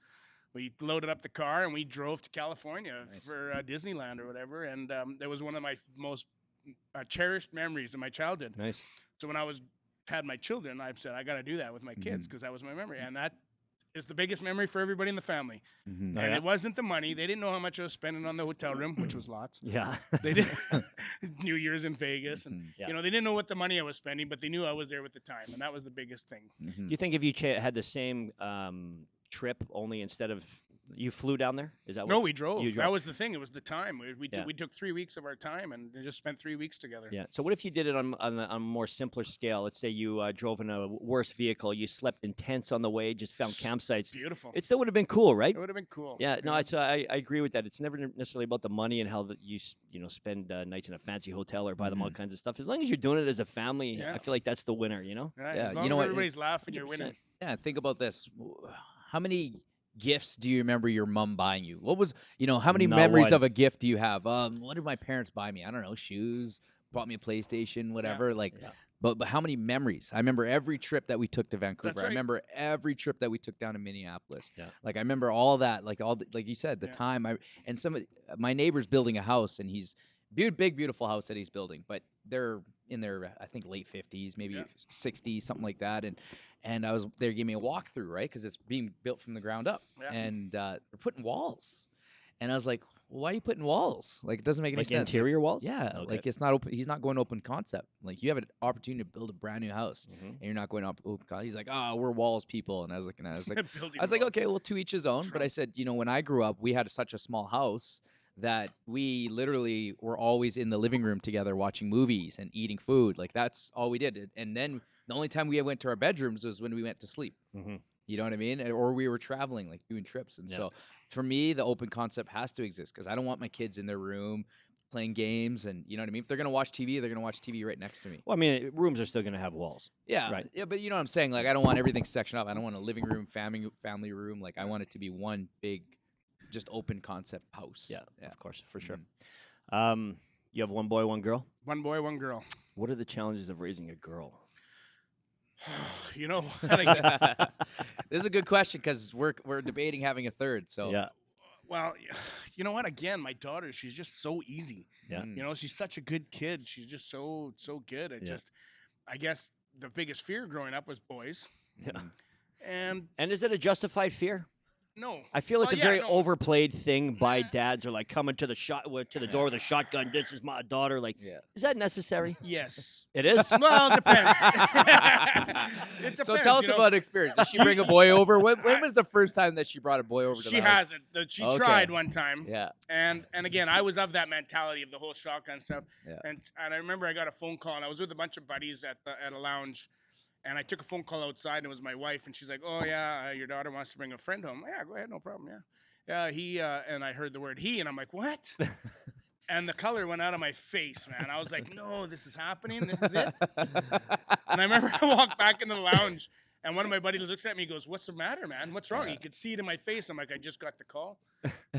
We loaded up the car and we drove to California Nice. for Disneyland or whatever. And that was one of my most cherished memories of my childhood. Nice. So when I had my children, I said, I got to do that with my kids because that was my memory. And that is the biggest memory for everybody in the family. Mhm. Oh, And yeah? it wasn't the money. They didn't know how much I was spending on the hotel room, which was lots. Yeah. They did New Year's in Vegas, and Mhm. Yeah. they didn't know what the money I was spending, but they knew I was there with the time, and that was the biggest thing. Do Mhm. you think if you had the same trip, only instead of you flew down there? Is that what? No, we drove. You That drove. was the thing. It was the time. Yeah. We took 3 weeks of our time and just spent 3 weeks together. Yeah. So what if you did it on a more simpler scale? Let's say you drove in a worse vehicle, you slept in tents on the way, just found campsites. Beautiful. It still would have been cool, right? It would have been cool. Yeah. No, I agree with that. It's never necessarily about the money and how you spend nights in a fancy hotel or buy them all Mhm. kinds of stuff. As long as you're doing it as a family, Yeah. I feel like that's the winner. Right. Yeah, As long you know as what? everybody's laughing, you're 100%. winning. Yeah, think about this. How many gifts do you remember your mom buying you? What was, how many Not memories one. of a gift do you have? What did my parents buy me? I don't know, shoes, bought me a PlayStation, whatever. Like, Yeah. but how many memories? I remember every trip that we took to Vancouver. That's I right. remember every trip that we took down to Minneapolis. Yeah. Like I remember all that, like like you said, the Yeah. time and my neighbor's building a house and he's big beautiful house that he's building, but they're in their I think late 50s, maybe Yeah. 60s, something like that. And I was they gave me a walkthrough, right? Because it's being built from the ground up, Yeah. and they're putting walls, and I was like, well, why are you putting walls? Like it doesn't make any Like sense. interior walls? Yeah, Okay. like it's not open. He's not going open concept. Like you have an opportunity to build a brand new house, Mhm. and you're not going up open concept. He's like, oh, we're walls people, and I was like, Building I was like, walls. okay, well, to each his own. But I said, when I grew up, we had such a small house that we literally were always in the living room together watching movies and eating food. Like that's all we did. And then the only time we went to our bedrooms was when we went to sleep. Mhm. You know what I mean? Or we were traveling, like doing trips. And Yeah. so for me, the open concept has to exist because I don't want my kids in their room playing games, and you know what I mean. If they're gonna watch TV, they're gonna watch TV right next to me. Well, I mean, rooms are still going to have walls. Yeah, Right. yeah, but you know what I'm saying. Like, I don't want everything sectioned up. I don't want a living room, family room. Like, I want it to be one big, just open concept house. Yeah, Yeah. of course, for sure. Mhm. You have one boy, one girl. One boy, one girl. What are the challenges of raising a girl? You know, like, This is a good question because we're debating having a third. So Yeah, well, you know what? Again, my daughter, she's just so easy. yeah. Mm. You know, she's such a good kid. She's just so good. Yeah. I guess the biggest fear growing up was boys. Yeah. Mhm. And And is it a justified fear? no, I feel it's Well, a yeah, very no. overplayed thing by Nah. dads are like coming to the door with a shotgun. This is my daughter. Like, Yeah. is that necessary? Yes. It is. Well, it depends. It So depends, tell us you know. about experience. Did she bring a boy over? When was the first time that she brought a boy over to She the house? hasn't. She Okay. tried one time. Yeah. And again, I was of that mentality of the whole shotgun stuff. Yeah. And I remember I got a phone call, and I was with a bunch of buddies at a lounge, and I took a phone call outside, and it was my wife, and she's like, "Oh yeah, your daughter wants to bring a friend home." Yeah, go ahead, no problem. Yeah. Yeah, he and I heard the word he, and I'm like, "What?" And the color went out of my face, man. I was like, "No, this is happening. This is it." And I remember I walked back into the lounge, and one of my buddies looks at me and goes, "What's the matter, man? What's wrong?" Yeah. You could see it in my face. I'm like, "I just got the call."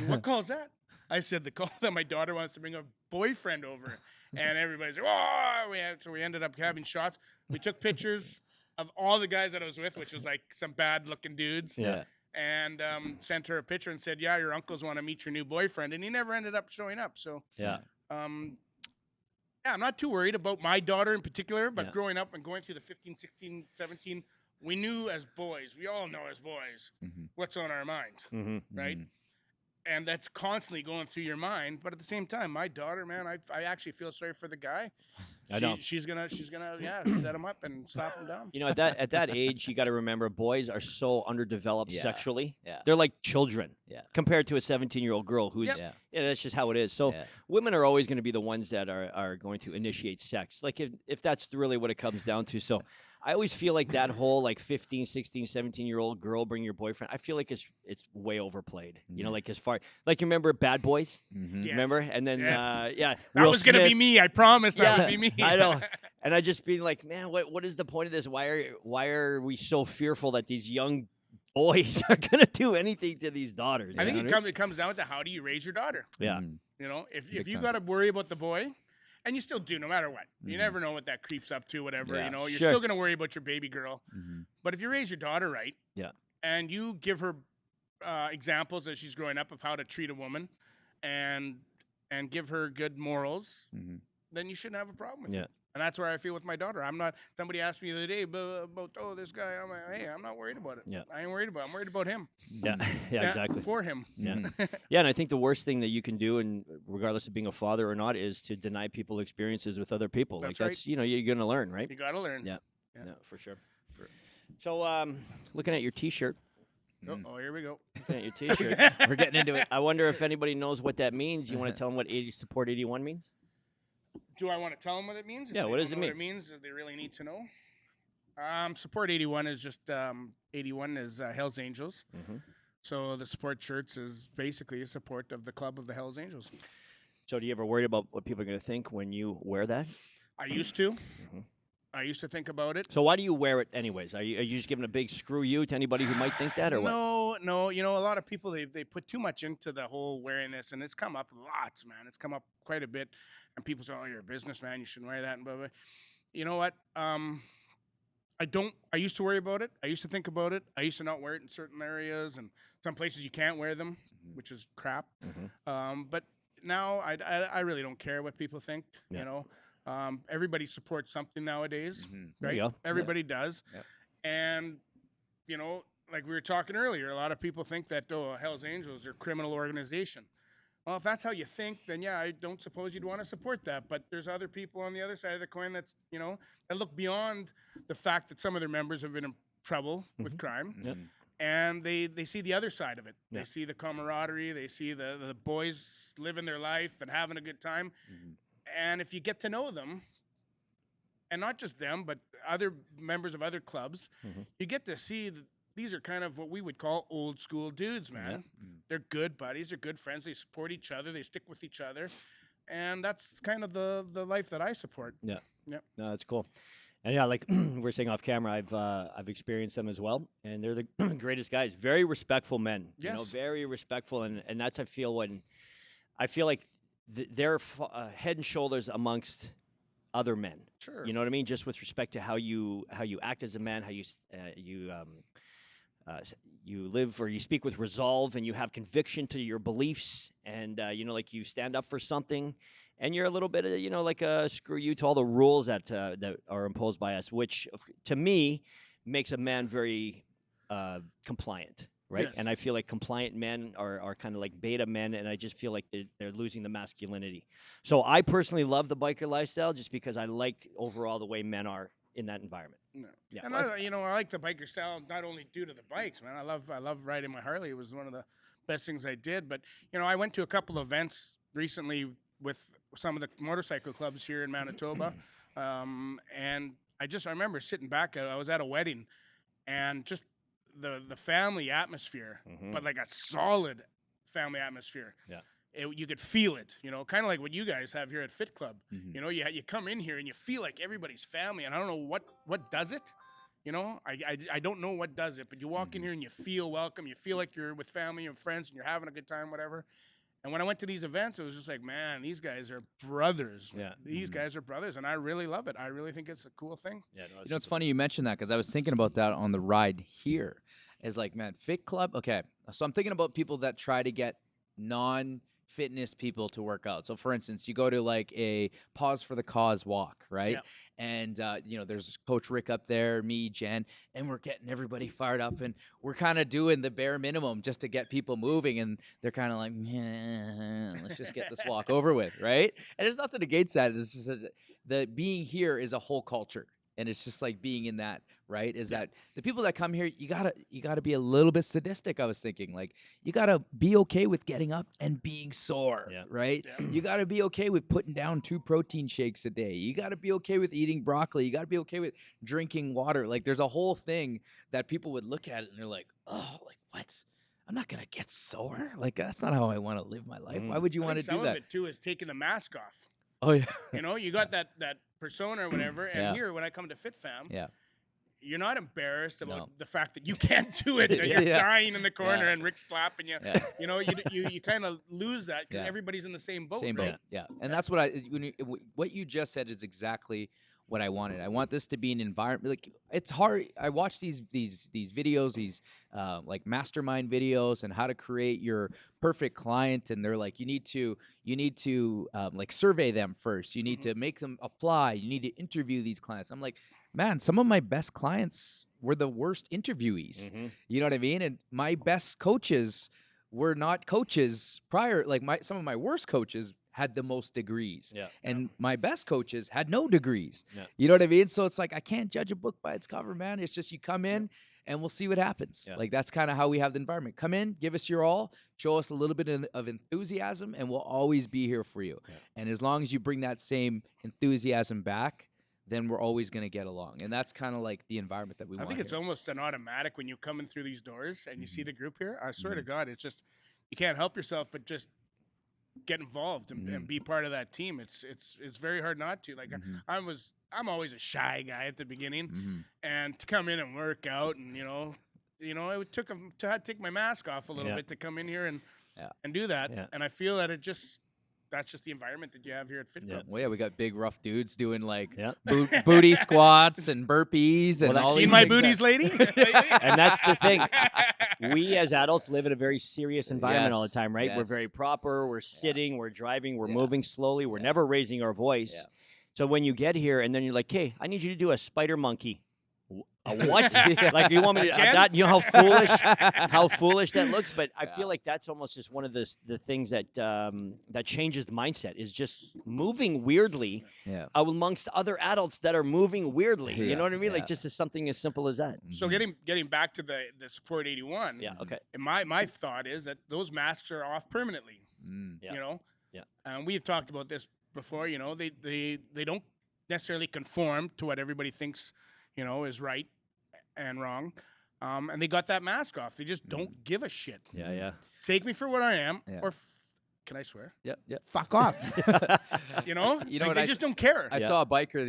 "What call's that?" I said, "The call that my daughter wants to bring a boyfriend over." And everybody's like, "Oh!" So we ended up having shots. We took pictures of all the guys that I was with, which was like some bad-looking dudes, Yeah. and sent her a picture and said, "Yeah, your uncles want to meet your new boyfriend," and he never ended up showing up. So, Yeah. yeah, I'm not too worried about my daughter in particular, but Yeah. growing up and going through the 15, 16, 17, we knew as boys, we all know as boys, Mhm. what's on our mind, Mm-hmm. right? Mhm. And that's constantly going through your mind. But at the same time, my daughter, man, I actually feel sorry for the guy. I know. She's gonna yeah, set him up and slap him down. You know, at that age, you got to remember, boys are so underdeveloped Yeah. sexually. Yeah. They're like children. Yeah. Compared to a 17-year-old girl who's, Yep. Yeah. yeah, that's just how it is. So Yeah. women are always going to be the ones that are going to initiate sex. Like if that's really what it comes down to. So I always feel like that whole like 15, 16, 17-year-old girl bring your boyfriend. I feel like it's way overplayed. You know, Yeah. like as far like you remember Bad Boys? Mhm. Yes. Remember? And then Yes. yeah, That Will was gonna Smith. be me. I promise that Yeah, would be me. I know. And I just being like, man, what is the point of this? Why are we so fearful that these young boys are gonna do anything to these daughters? I you think know what I mean? it comes down to how do you raise your daughter? Yeah. Mhm. You know, if Big you time. got to worry about the boy, and you still do, no matter what. You Mhm. never know what that creeps up to, whatever. Yeah. You know, you're Sure. still gonna worry about your baby girl. Mhm. But if you raise your daughter right, Yeah. and you give her examples as she's growing up of how to treat a woman, and give her good morals, Mhm. then you shouldn't have a problem with Yeah. it. And that's where I feel with my daughter. I'm not. Somebody asked me the other day about this guy. I'm like, hey, I'm not worried about it. Yeah. I ain't worried about it. I'm worried about him. Yeah. Yeah. Exactly. For him. Yeah. Mhm. Yeah, and I think the worst thing that you can do, and regardless of being a father or not, is to deny people experiences with other people. That's like right. that's you're gonna learn, right? You gotta learn. Yeah. Yeah. Yeah, for sure. So, looking at your T-shirt, Oh, here we go. looking at your T-shirt, We're getting into it. I wonder if anybody knows what that means. You want to tell them what Support 81 means? Do I want to tell them what it means? If Yeah, they what don't does it know mean? What it means? Do they really need to know? Support 81 is just 81 is Hell's Angels. Mm-hmm. So the support shirts is basically a support of the club of the Hell's Angels. So, do you ever worry about what people are going to think when you wear that? I used to. Mhm. I used to think about it. So, why do you wear it anyways? Are you just giving a big screw you to anybody who might think that, or what? No. You know, a lot of people they put too much into the whole wearing this, and it's come up lots, man. It's come up quite a bit, and people say, "Oh, you're a businessman. You shouldn't wear that." And blah blah. You know what? I don't. I used to worry about it. I used to think about it. I used to not wear it in certain areas, and some places you can't wear them, which is crap. Mhm. But now I really don't care what people think. Yeah. You know, everybody supports something nowadays, Mhm. There right? you go. Everybody does, Yep. and you know, like we were talking earlier, a lot of people think that Hell's Angels are a criminal organization. Well, if that's how you think, then yeah, I don't suppose you'd want to support that. But there's other people on the other side of the coin that look beyond the fact that some of their members have been in trouble with crime, Yep. Mhm. and they see the other side of it. Yeah. They see the camaraderie, they see the boys living their life and having a good time. Mhm. And if you get to know them, and not just them, but other members of other clubs, Mhm. you get to see that these are kind of what we would call old school dudes, man. Mhm. They're good buddies, they're good friends, they support each other, they stick with each other. and that's kind of the life that I support. Yeah. Yep. No, that's cool. And yeah, like we're saying off camera, I've experienced them as well, and they're the greatest guys. Very respectful men. You know, Yes. very respectful, and that's I feel like they're head and shoulders amongst other men. Sure. You know what I mean? Just with respect to how you act as a man, how you live or you speak with resolve, and you have conviction to your beliefs, and you know, like you stand up for something, and you're a little bit, you know, like screw you to all the rules that are imposed by us, which to me makes a man very compliant. Right. Yes. And I feel like compliant men are kind of like beta men, and I just feel like they're losing the masculinity. So I personally love the biker lifestyle just because I like overall the way men are in that environment. No. Yeah. And Well, I like the biker style not only due to the bikes, man. I love riding my Harley. It was one of the best things I did. But I went to a couple events recently with some of the motorcycle clubs here in Manitoba, and I remember sitting back. I was at a wedding, and just the family atmosphere, but like a solid family atmosphere. Yeah. You could feel it, kind of like what you guys have here at Fit Club. Mhm. You come in here and you feel like everybody's family, and I don't know what does it. I don't know what does it, but you walk in here and you feel welcome. You feel like you're with family and friends and you're having a good time, whatever. And when I went to these events, it was just like, man, these guys are brothers. Yeah. These guys are brothers, and I really love it. I really think it's a cool thing. Yeah. No, It's funny you mentioned that because I was thinking about that on the ride here. Is like, man, Fit Club. Okay, so I'm thinking about people that try to get non-fitness people to work out. So, for instance, you go to like a Pause for the Cause walk, right? Yeah. And there's Coach Rick up there, me, Jen, and we're getting everybody fired up, and we're kind of doing the bare minimum just to get people moving, and they're kind of like, man, let's just get this walk over with, right? And there's nothing against that. It's just the being here is a whole culture. And it's just like being in that, right? Is that the people that come here, you gotta be a little bit sadistic. I was thinking, like, you gotta be okay with getting up and being sore, Yeah. right? Yeah. You gotta be okay with putting down 2 protein shakes a day. You gotta be okay with eating broccoli. You gotta be okay with drinking water. Like, there's a whole thing that people would look at it and they're like, oh, like what? I'm not gonna get sore. Like, that's not how I want to live my life. Why would you I want think to some do of that? it too is taking the mask off. Oh yeah, You got that persona or whatever, and Yeah. here when I come to FitFam, yeah. you're not embarrassed about No. the fact that you can't do it, that Yeah, you're yeah. dying in the corner Yeah. and Rick's slapping you. Yeah. You kind of lose that because Yeah. everybody's in the same boat, Same right? boat, yeah. And that's what you just said is exactly what I wanted. I want this to be an environment. Like, it's hard. I watch these videos, these like mastermind videos, and how to create your perfect client. And they're like, you need to like survey them first. You need to make them apply. You need to interview these clients. I'm like, man, some of my best clients were the worst interviewees. You know what I mean? And my best coaches were not coaches prior. Like, some of my worst coaches had the most degrees, Yeah. and my best coaches had no degrees. Yeah. You know what I mean? So it's like, I can't judge a book by its cover, man. It's just, you come in and we'll see what happens. Yeah. Like, that's kind of how we have the environment. Come in, give us your all, show us a little bit of enthusiasm, and we'll always be here for you. Yeah. And as long as you bring that same enthusiasm back, then we're always going to get along. And that's kind of like the environment that we I want. think it's here. almost an automatic when you come in through these doors and you see the group here. I swear to God, it's just, you can't help yourself but just get involved and be part of that team. It's very hard not to. Like, I'm always a shy guy at the beginning, and to come in and work out, and it took to have to take my mask off a little bit to come in here and do that. Yeah. And I feel that that's just the environment that you have here at Fit Club. Well, yeah, we got big rough dudes doing like Yeah. booty squats and burpees and Well, all Seen these my things that- booties, lady? And that's the thing. We as adults live in a very serious environment all the Yes, time, right? We're yes. very proper. We're sitting. We're driving. We're Yeah. moving slowly. We're never raising our voice. Yeah. So when you get here and then you're like, "Hey, I need you to do a spider monkey." A what? Like, you want me to Again? that? You know how foolish that looks. But I feel like that's almost just one of the things that that changes the mindset, is just moving weirdly Yeah. amongst other adults that are moving weirdly. You Yeah, know what I mean? yeah. Like, just as something as simple as that. So getting back to the Support 81. Yeah. Okay. And my thought is that those masks are off permanently. Yeah. Yeah. And we've talked about this before. They don't necessarily conform to what everybody thinks is right and wrong. And they got that mask off. They just don't give a shit. Yeah. Yeah. Take me for what I am, Yeah. or Can I swear? Yep. Yep. Fuck off. You know? You know Like, what they I just don't care. I Yeah. saw a biker.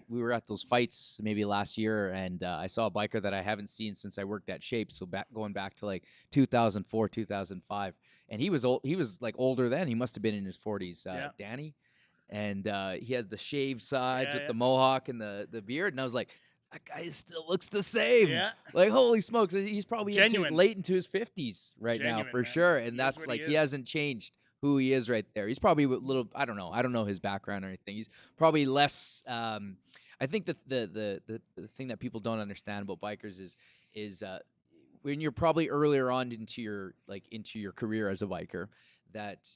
We were at those fights maybe last year, and I saw a biker that I haven't seen since I worked at Shape. So going back to like 2004, 2005, and he was old. He was like older then. He must have been in his 40s. Yeah. Danny, and he has the shaved sides Yeah, with yeah. the mohawk and the beard, and I was like, that guy still looks the same. Yeah. Like holy smokes, he's probably Genuine. late into his 50s right now Genuine, for man. sure. He And is that's what like he he is. hasn't changed who he is right there. He's probably a little, I don't know. I don't know his background or anything. He's probably less I think that the thing that people don't understand about bikers is when you're probably earlier on into your career as a biker, that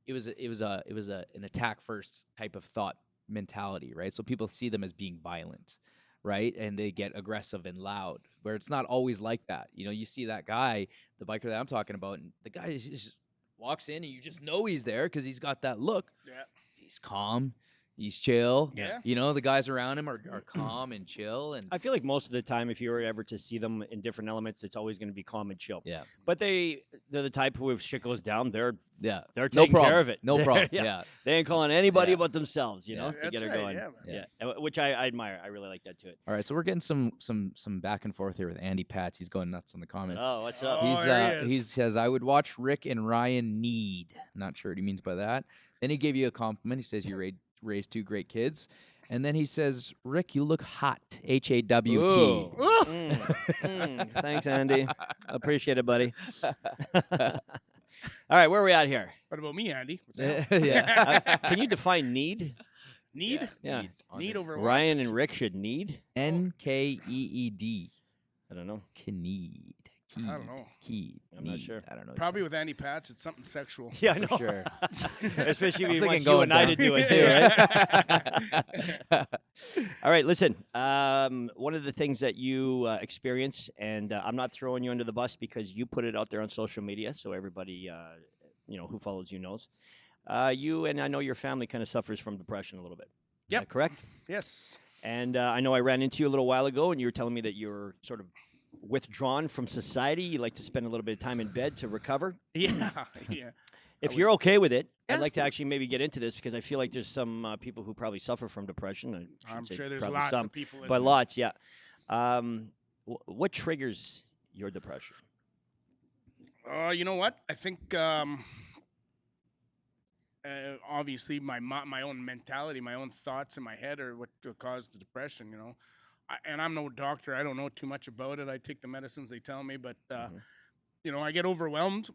it was an attack first type of thought mentality, right? So people see them as being violent, right? And they get aggressive and loud, where it's not always like that. You know, you see that guy, the biker that I'm talking about, and the guy just walks in and you just know he's there because he's got that look. Yeah. He's calm, he's chill. Yeah. You know, the guys around him are calm and chill. And I feel like most of the time, if you were ever to see them in different elements, it's always going to be calm and chill. yeah, But they're the type who, if shit goes down, they're yeah, they're no taking problem. care of it. No They're- problem. yeah. Yeah, They ain't calling anybody Yeah. but themselves, Yeah. to get That's her right, going. yeah, man. Which I admire. I really like that to it. All right, so we're getting some back and forth here with Andy Pats. He's going nuts in the comments. Oh, what's up? Oh, there he He is. says I would watch Rick and Ryan need. Not sure what he means by that. Then he gave you a compliment. He says you raised two great kids. And then he says, Rick, you look hot. HAWT. Ooh. Ooh. Thanks, Andy. Appreciate it, buddy. All right, where are we at here? What about me, Andy? What the hell? Yeah. Can you define need? Need? Yeah. Need over what? Ryan and Rick should need? NKEED. I don't know. Kneed. I don't know. Keyed. I'm not need. sure. I don't know. Probably with Andy Pats, it's something sexual. Yeah, I know. For sure. Especially if I'm he thinking wants you going and I down. to do it too, right? All right, listen. One of the things that you experience, and I'm not throwing you under the bus because you put it out there on social media, so everybody, who follows you knows. You and I know your family kind of suffers from depression a little bit. Is Yep. that correct? Yes. And I know I ran into you a little while ago, and you were telling me that you're sort of withdrawn from society. You like to spend a little bit of time in bed to recover. Yeah. Yeah. If would- you're okay with it, Yeah. I'd like to actually maybe get into this because I feel like there's some people who probably suffer from depression. I shouldn't I'm say sure there's probably lots some, of people. but listening. lots, yeah. What triggers your depression? You know what? I think obviously my own mentality, my own thoughts in my head are what caused the depression. You know, and I'm no doctor. I don't know too much about it. I take the medicines they tell me, but I get overwhelmed.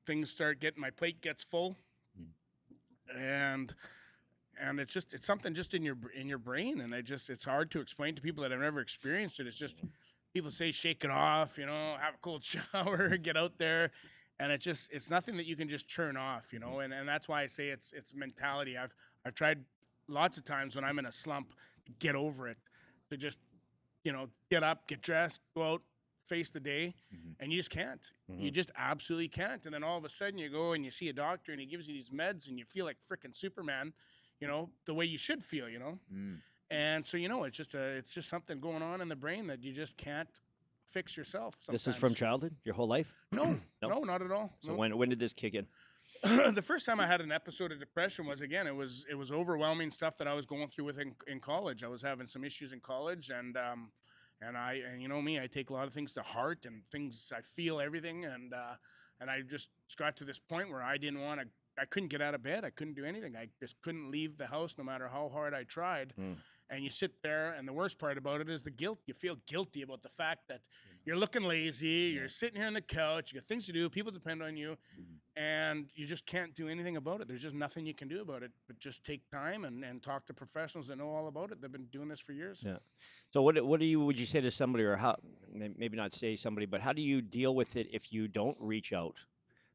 Things start getting, my plate gets full, and it's something just in your brain, and it's hard to explain to people that have never experienced it. It's just people say shake it off, have a cold shower, get out there, and it's nothing that you can just turn off, and that's why I say it's mentality. I've tried lots of times when I'm in a slump to get over it, to just get up, get dressed, go out, face the day, and you just can't. You just absolutely can't. And then all of a sudden you go and you see a doctor and he gives you these meds and you feel like frickin' Superman, the way you should feel, And so it's just something going on in the brain that you just can't fix yourself sometimes. This is from childhood, your whole life? No, No? not at all. So No. when did this kick in? The first time I had an episode of depression was, again, it was overwhelming stuff that I was going through in college. I was having some issues in college, and you know me, I take a lot of things to heart, and things, I feel everything, and I just got to this point where I couldn't get out of bed. I couldn't do anything. I just couldn't leave the house no matter how hard I tried. And you sit there, and the worst part about it is the guilt. You feel guilty about the fact that you're looking lazy, you're sitting here on the couch, you got things to do, people depend on you, and you just can't do anything about it. There's just nothing you can do about it, but just take time and talk to professionals that know all about it. They've been doing this for years. Yeah. So would you say to somebody, or how, maybe not say somebody, but how do you deal with it if you don't reach out?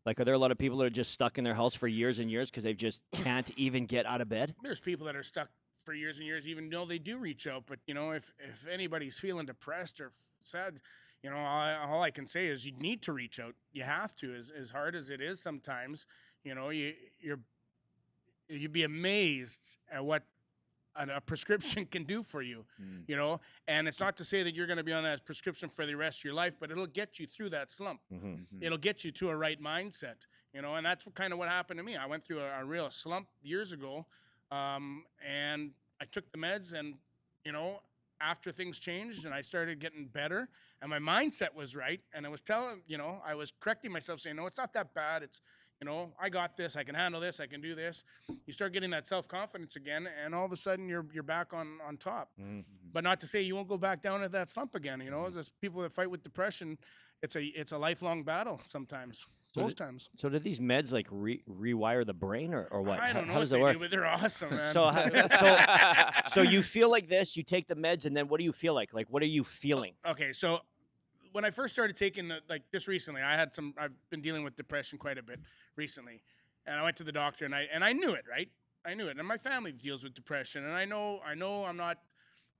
Like, are there a lot of people that are just stuck in their house for years and years because they just can't even get out of bed? There's people that are stuck for years and years, even though they do reach out. But if anybody's feeling depressed or sad, all I can say is you need to reach out. You have to, as hard as it is sometimes. You'd be amazed at what a prescription can do for you. And it's not to say that you're going to be on that prescription for the rest of your life, but it'll get you through that slump. It'll get you to a right mindset. you know, and that's kind of what happened to me. I went through a real slump years ago, and I took the meds, and you know, after things changed and I started getting better, and my mindset was right, and I was telling, you know, I was correcting myself, saying, no, it's not that bad. It's, you know, I got this. I can handle this. I can do this. You start getting that self confidence again, and all of a sudden you're back on top. Mhm. But not to say you won't go back down at that slump again. You know, there's people that fight with depression. It's a lifelong battle sometimes. So Most times. So do these meds like rewire the brain or what? I don't know How what does they it work? do, but they're awesome, man. So, so you feel like this, you take the meds, and then what do you feel like? Like, what are you feeling? Okay, so when I first started taking this recently, I've been dealing with depression quite a bit recently, and I went to the doctor, and I knew it, right? I knew it, and my family deals with depression, and I know I'm not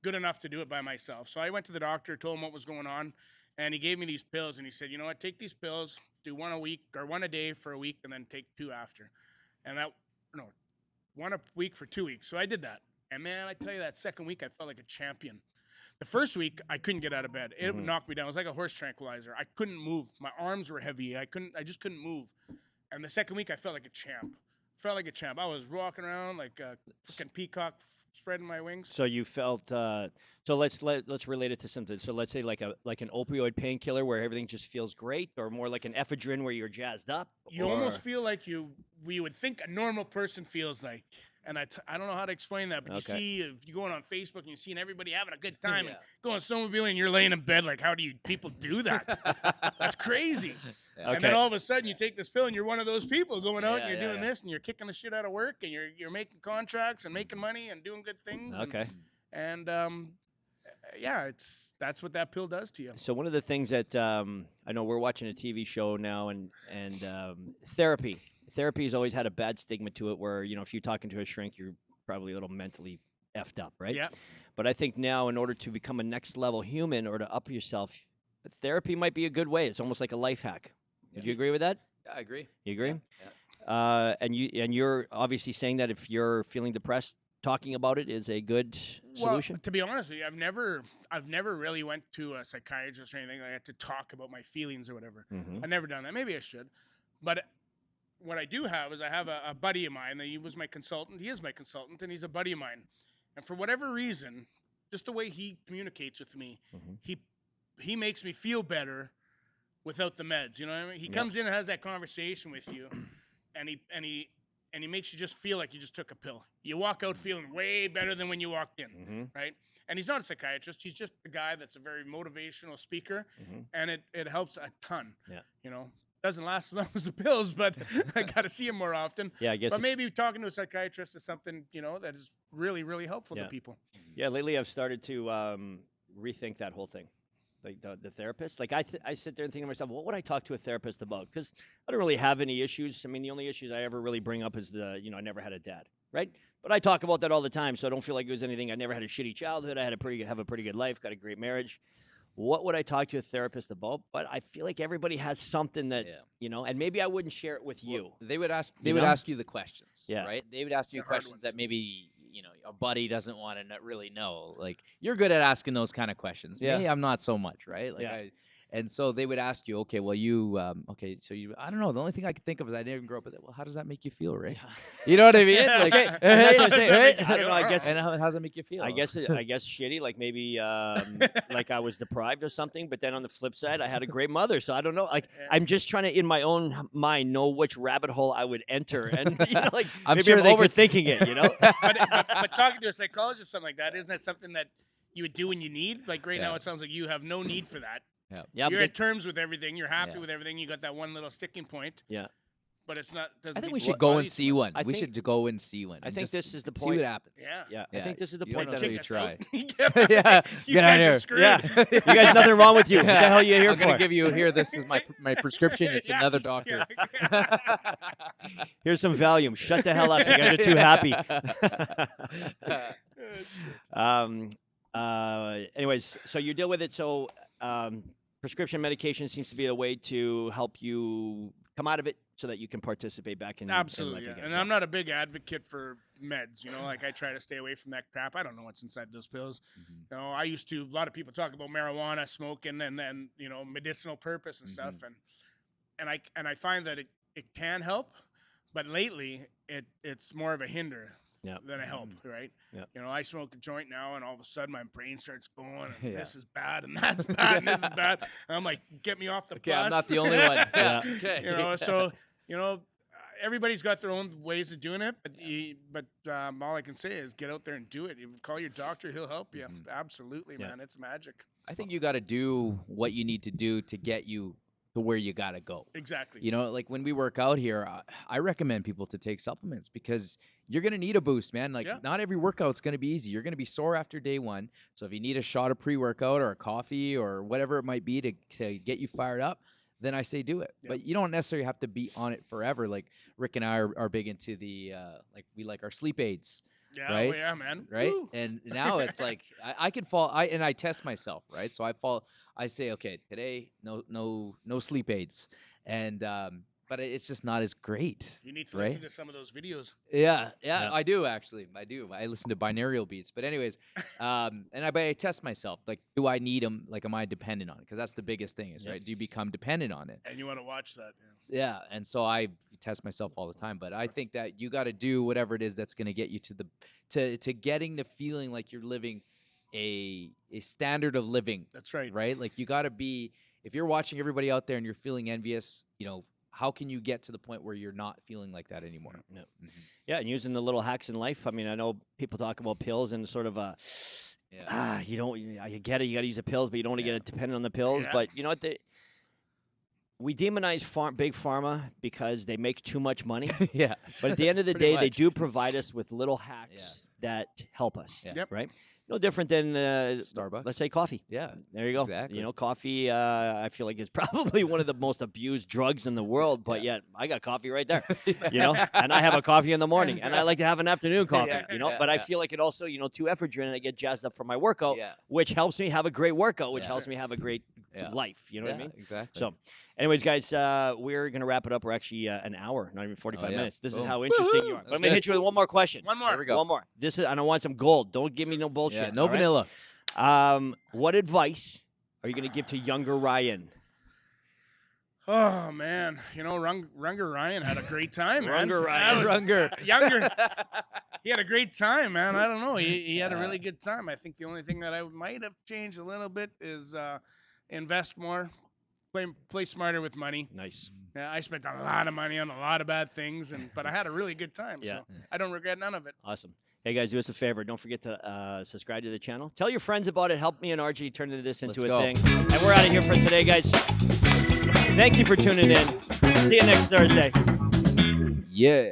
good enough to do it by myself. So I went to the doctor, told him what was going on, and he gave me these pills, and he said, you know what, take these pills, do one a week or one a day for a week, and then take two after, and one a week for 2 weeks. So I did that, and man, I tell you, that second week I felt like a champion. The first week I couldn't get out of bed. It knocked me down. It was like a horse tranquilizer. I couldn't move. My arms were heavy. I just couldn't move. And the second week I felt like a champ. I was walking around like a freaking peacock, spreading my wings. So you felt. So let's relate it to something. So let's say like an opioid painkiller where everything just feels great, or more like an ephedrine where you're jazzed up. You almost feel like we would think a normal person feels like. And I don't know how to explain that, but you see, if you're going on Facebook and you're seeing everybody having a good time and going snowmobiling, and you're laying in bed, like, how do you people do that? That's crazy. Yeah. And then all of a sudden you take this pill and you're one of those people going out and you're doing yeah. this and you're kicking the shit out of work and you're making contracts and making money and doing good things. Okay. And yeah, that's what that pill does to you. So one of the things that I know we're watching a TV show now, and therapy. Therapy has always had a bad stigma to it, where if you're talking to a shrink, you're probably a little mentally effed up, right? Yeah. But I think now, in order to become a next level human or to up yourself, therapy might be a good way. It's almost like a life hack. Would you agree with that? Yeah, I agree. You agree? Yeah. And you're obviously saying that if you're feeling depressed, talking about it is a good solution. Well, to be honest with you, I've never really went to a psychiatrist or anything like that to talk about my feelings or whatever. Mhm. I've never done that. Maybe I should. But what I do have is I have a buddy of mine that he was my consultant. He is my consultant, and he's a buddy of mine. And for whatever reason, just the way he communicates with me, he makes me feel better without the meds. You know what I mean? He comes in and has that conversation with you, and he makes you just feel like you just took a pill. You walk out feeling way better than when you walked in, right? And he's not a psychiatrist. He's just a guy that's a very motivational speaker, and it helps a ton. Yeah. You know, doesn't last as long as the pills, but I got to see him more often. Yeah, I guess. But maybe talking to a psychiatrist is something, that is really, really helpful to people. Yeah, lately I've started to rethink that whole thing. Like the therapist. Like I sit there and think to myself, what would I talk to a therapist about? Because I don't really have any issues. I mean, the only issues I ever really bring up is I never had a dad, right? But I talk about that all the time, so I don't feel like it was anything. I never had a shitty childhood. I had have a pretty good life, got a great marriage. What would I talk to a therapist about? But I feel like everybody has something that and maybe I wouldn't share it with you. Well, they would ask you the questions, Yeah. right? They would ask you The hard questions ones. that maybe a buddy doesn't want to really know. Like, you're good at asking those kind of questions. Yeah. Me, I'm not so much, right? Like Yeah. and so they would ask you, okay, well, I don't know. The only thing I could think of is I didn't grow up with it. Well, how does that make you feel, right? You know what I mean? Like, Okay, and that's what I'm saying, Right? right? I don't know. I guess and how does that make you feel? I guess shitty, like maybe like I was deprived or something. But then on the flip side, I had a great mother, so I don't know. Like I'm just trying to, in my own mind, know which rabbit hole I would enter, and like I'm maybe sure I'm they could- overthinking it. but talking to a psychologist or something like that, isn't that something that you would do when you need? Like right now, Yeah. it sounds like you have no need for that. Yeah, You're but at terms with everything. You're happy Yeah. with everything. You got that one little sticking point. Yeah. But it's not. Doesn't I think seem we to should bother go you and too see much. one. I We think- should go and see one. I and think just this is the see point. what happens. Yeah. I think this is the you point don't that until you Kick us try. out. Yeah, You get out guys here. are screwed. Yeah, you guys, nothing wrong with you. What the hell are you here I'm for? gonna give you here. This is my prescription. It's Yeah, another doctor. yeah. Here's some Valium. Shut the hell up. You guys are too happy. Anyways, so you deal with it. So prescription medication seems to be a way to help you come out of it so that you can participate back in Absolutely, life yeah. again. And I'm not a big advocate for meds. Like I try to stay away from that crap. I don't know what's inside those pills. I used to. A lot of people talk about marijuana, smoking, and then medicinal purpose and stuff. And I find that it can help, but lately it's more of a hinder Yeah. than a help, right? Yeah. You know, I smoke a joint now, and all of a sudden my brain starts going, and Yeah. this is bad, and that's bad, and this is bad. And I'm like, get me off the Okay, bus. I'm not the only one. Yeah. Okay. You know, so you know, everybody's got their own ways of doing it, but all I can say is get out there and do it. You call your doctor; he'll help you. Absolutely, Yeah. man, it's magic. I think you got to do what you need to do to get you to where you got to go. Exactly. You know, like when we work out here, I recommend people to take supplements because you're going to need a boost, man. Like Yeah. not every workout's going to be easy. You're going to be sore after day one. So if you need a shot of pre-workout or a coffee or whatever it might be to get you fired up, then I say do it. Yeah. But you don't necessarily have to be on it forever. Like Rick and I are big into the like we like our sleep aids. Yeah, Right? oh yeah, man. Right. Woo. And now it's like I can fall. I test myself. Right. So I say, okay, today no sleep aids, and but it's just not as great. You need to right? listen to some of those videos. Yeah, Yeah. I do actually. I do. I listen to binaural beats. But anyways, but I test myself. Like, do I need them? Like, am I dependent on it? Because that's the biggest thing is, Yeah. right? Do you become dependent on it? And you want to watch that. Yeah, and so I test myself all the time, but I think that you got to do whatever it is that's going to get you to getting the feeling like you're living a standard of living, That's right. right? Like you got to be if you're watching everybody out there and you're feeling envious, you know, how can you get to the point where you're not feeling like that anymore? No. Yeah, and using the little hacks in life. I mean, I know people talk about pills and sort of you don't you get it, you got to use the pills, but you don't want to Yeah. get dependent on the pills. Yeah. But you know what? We demonize big pharma because they make too much money. Yeah. But at the end of the Pretty day, they much. do provide us with little hacks that help us. Yeah. Yep. Right? No different than Starbucks. let's say coffee. Yeah. There you go. Exactly. You know, coffee, I feel like is probably one of the most abused drugs in the world, but yet I got coffee right there, you know, and I have a coffee in the morning, and I like to have an afternoon coffee, Yeah, you know, yeah, but I yeah. feel like it also, you know, too effort driven, and I get jazzed up for my workout, Yeah. which helps me have a great workout, which Yeah. helps me have a great Yeah. life, you know what I Yeah, mean? Exactly. So, anyways, guys, we're going to wrap it up. We're actually an hour, not even 45 yeah. minutes. This is Boom. how interesting you are. But I'm That's going to good. hit you with one more question. One more. Here we go. One more. This is, and I want some gold. Don't give me no bullshit. Yeah. No all right? vanilla. What advice are you going to give to younger Ryan? Oh man, you know, Runger Ryan had a great time, man. Runger Ryan. That was- Runger. Younger. He had a great time, man. I don't know. He had a really good time. I think the only thing that I might have changed a little bit is invest more, play smarter with money. Nice. Yeah, I spent a lot of money on a lot of bad things, but I had a really good time. Yeah. So I don't regret none of it. Awesome. Hey, guys, do us a favor. Don't forget to subscribe to the channel. Tell your friends about it. Help me and RG turn this into Let's a go. thing. And we're out of here for today, guys. Thank you for tuning in. See you next Thursday. Yeah.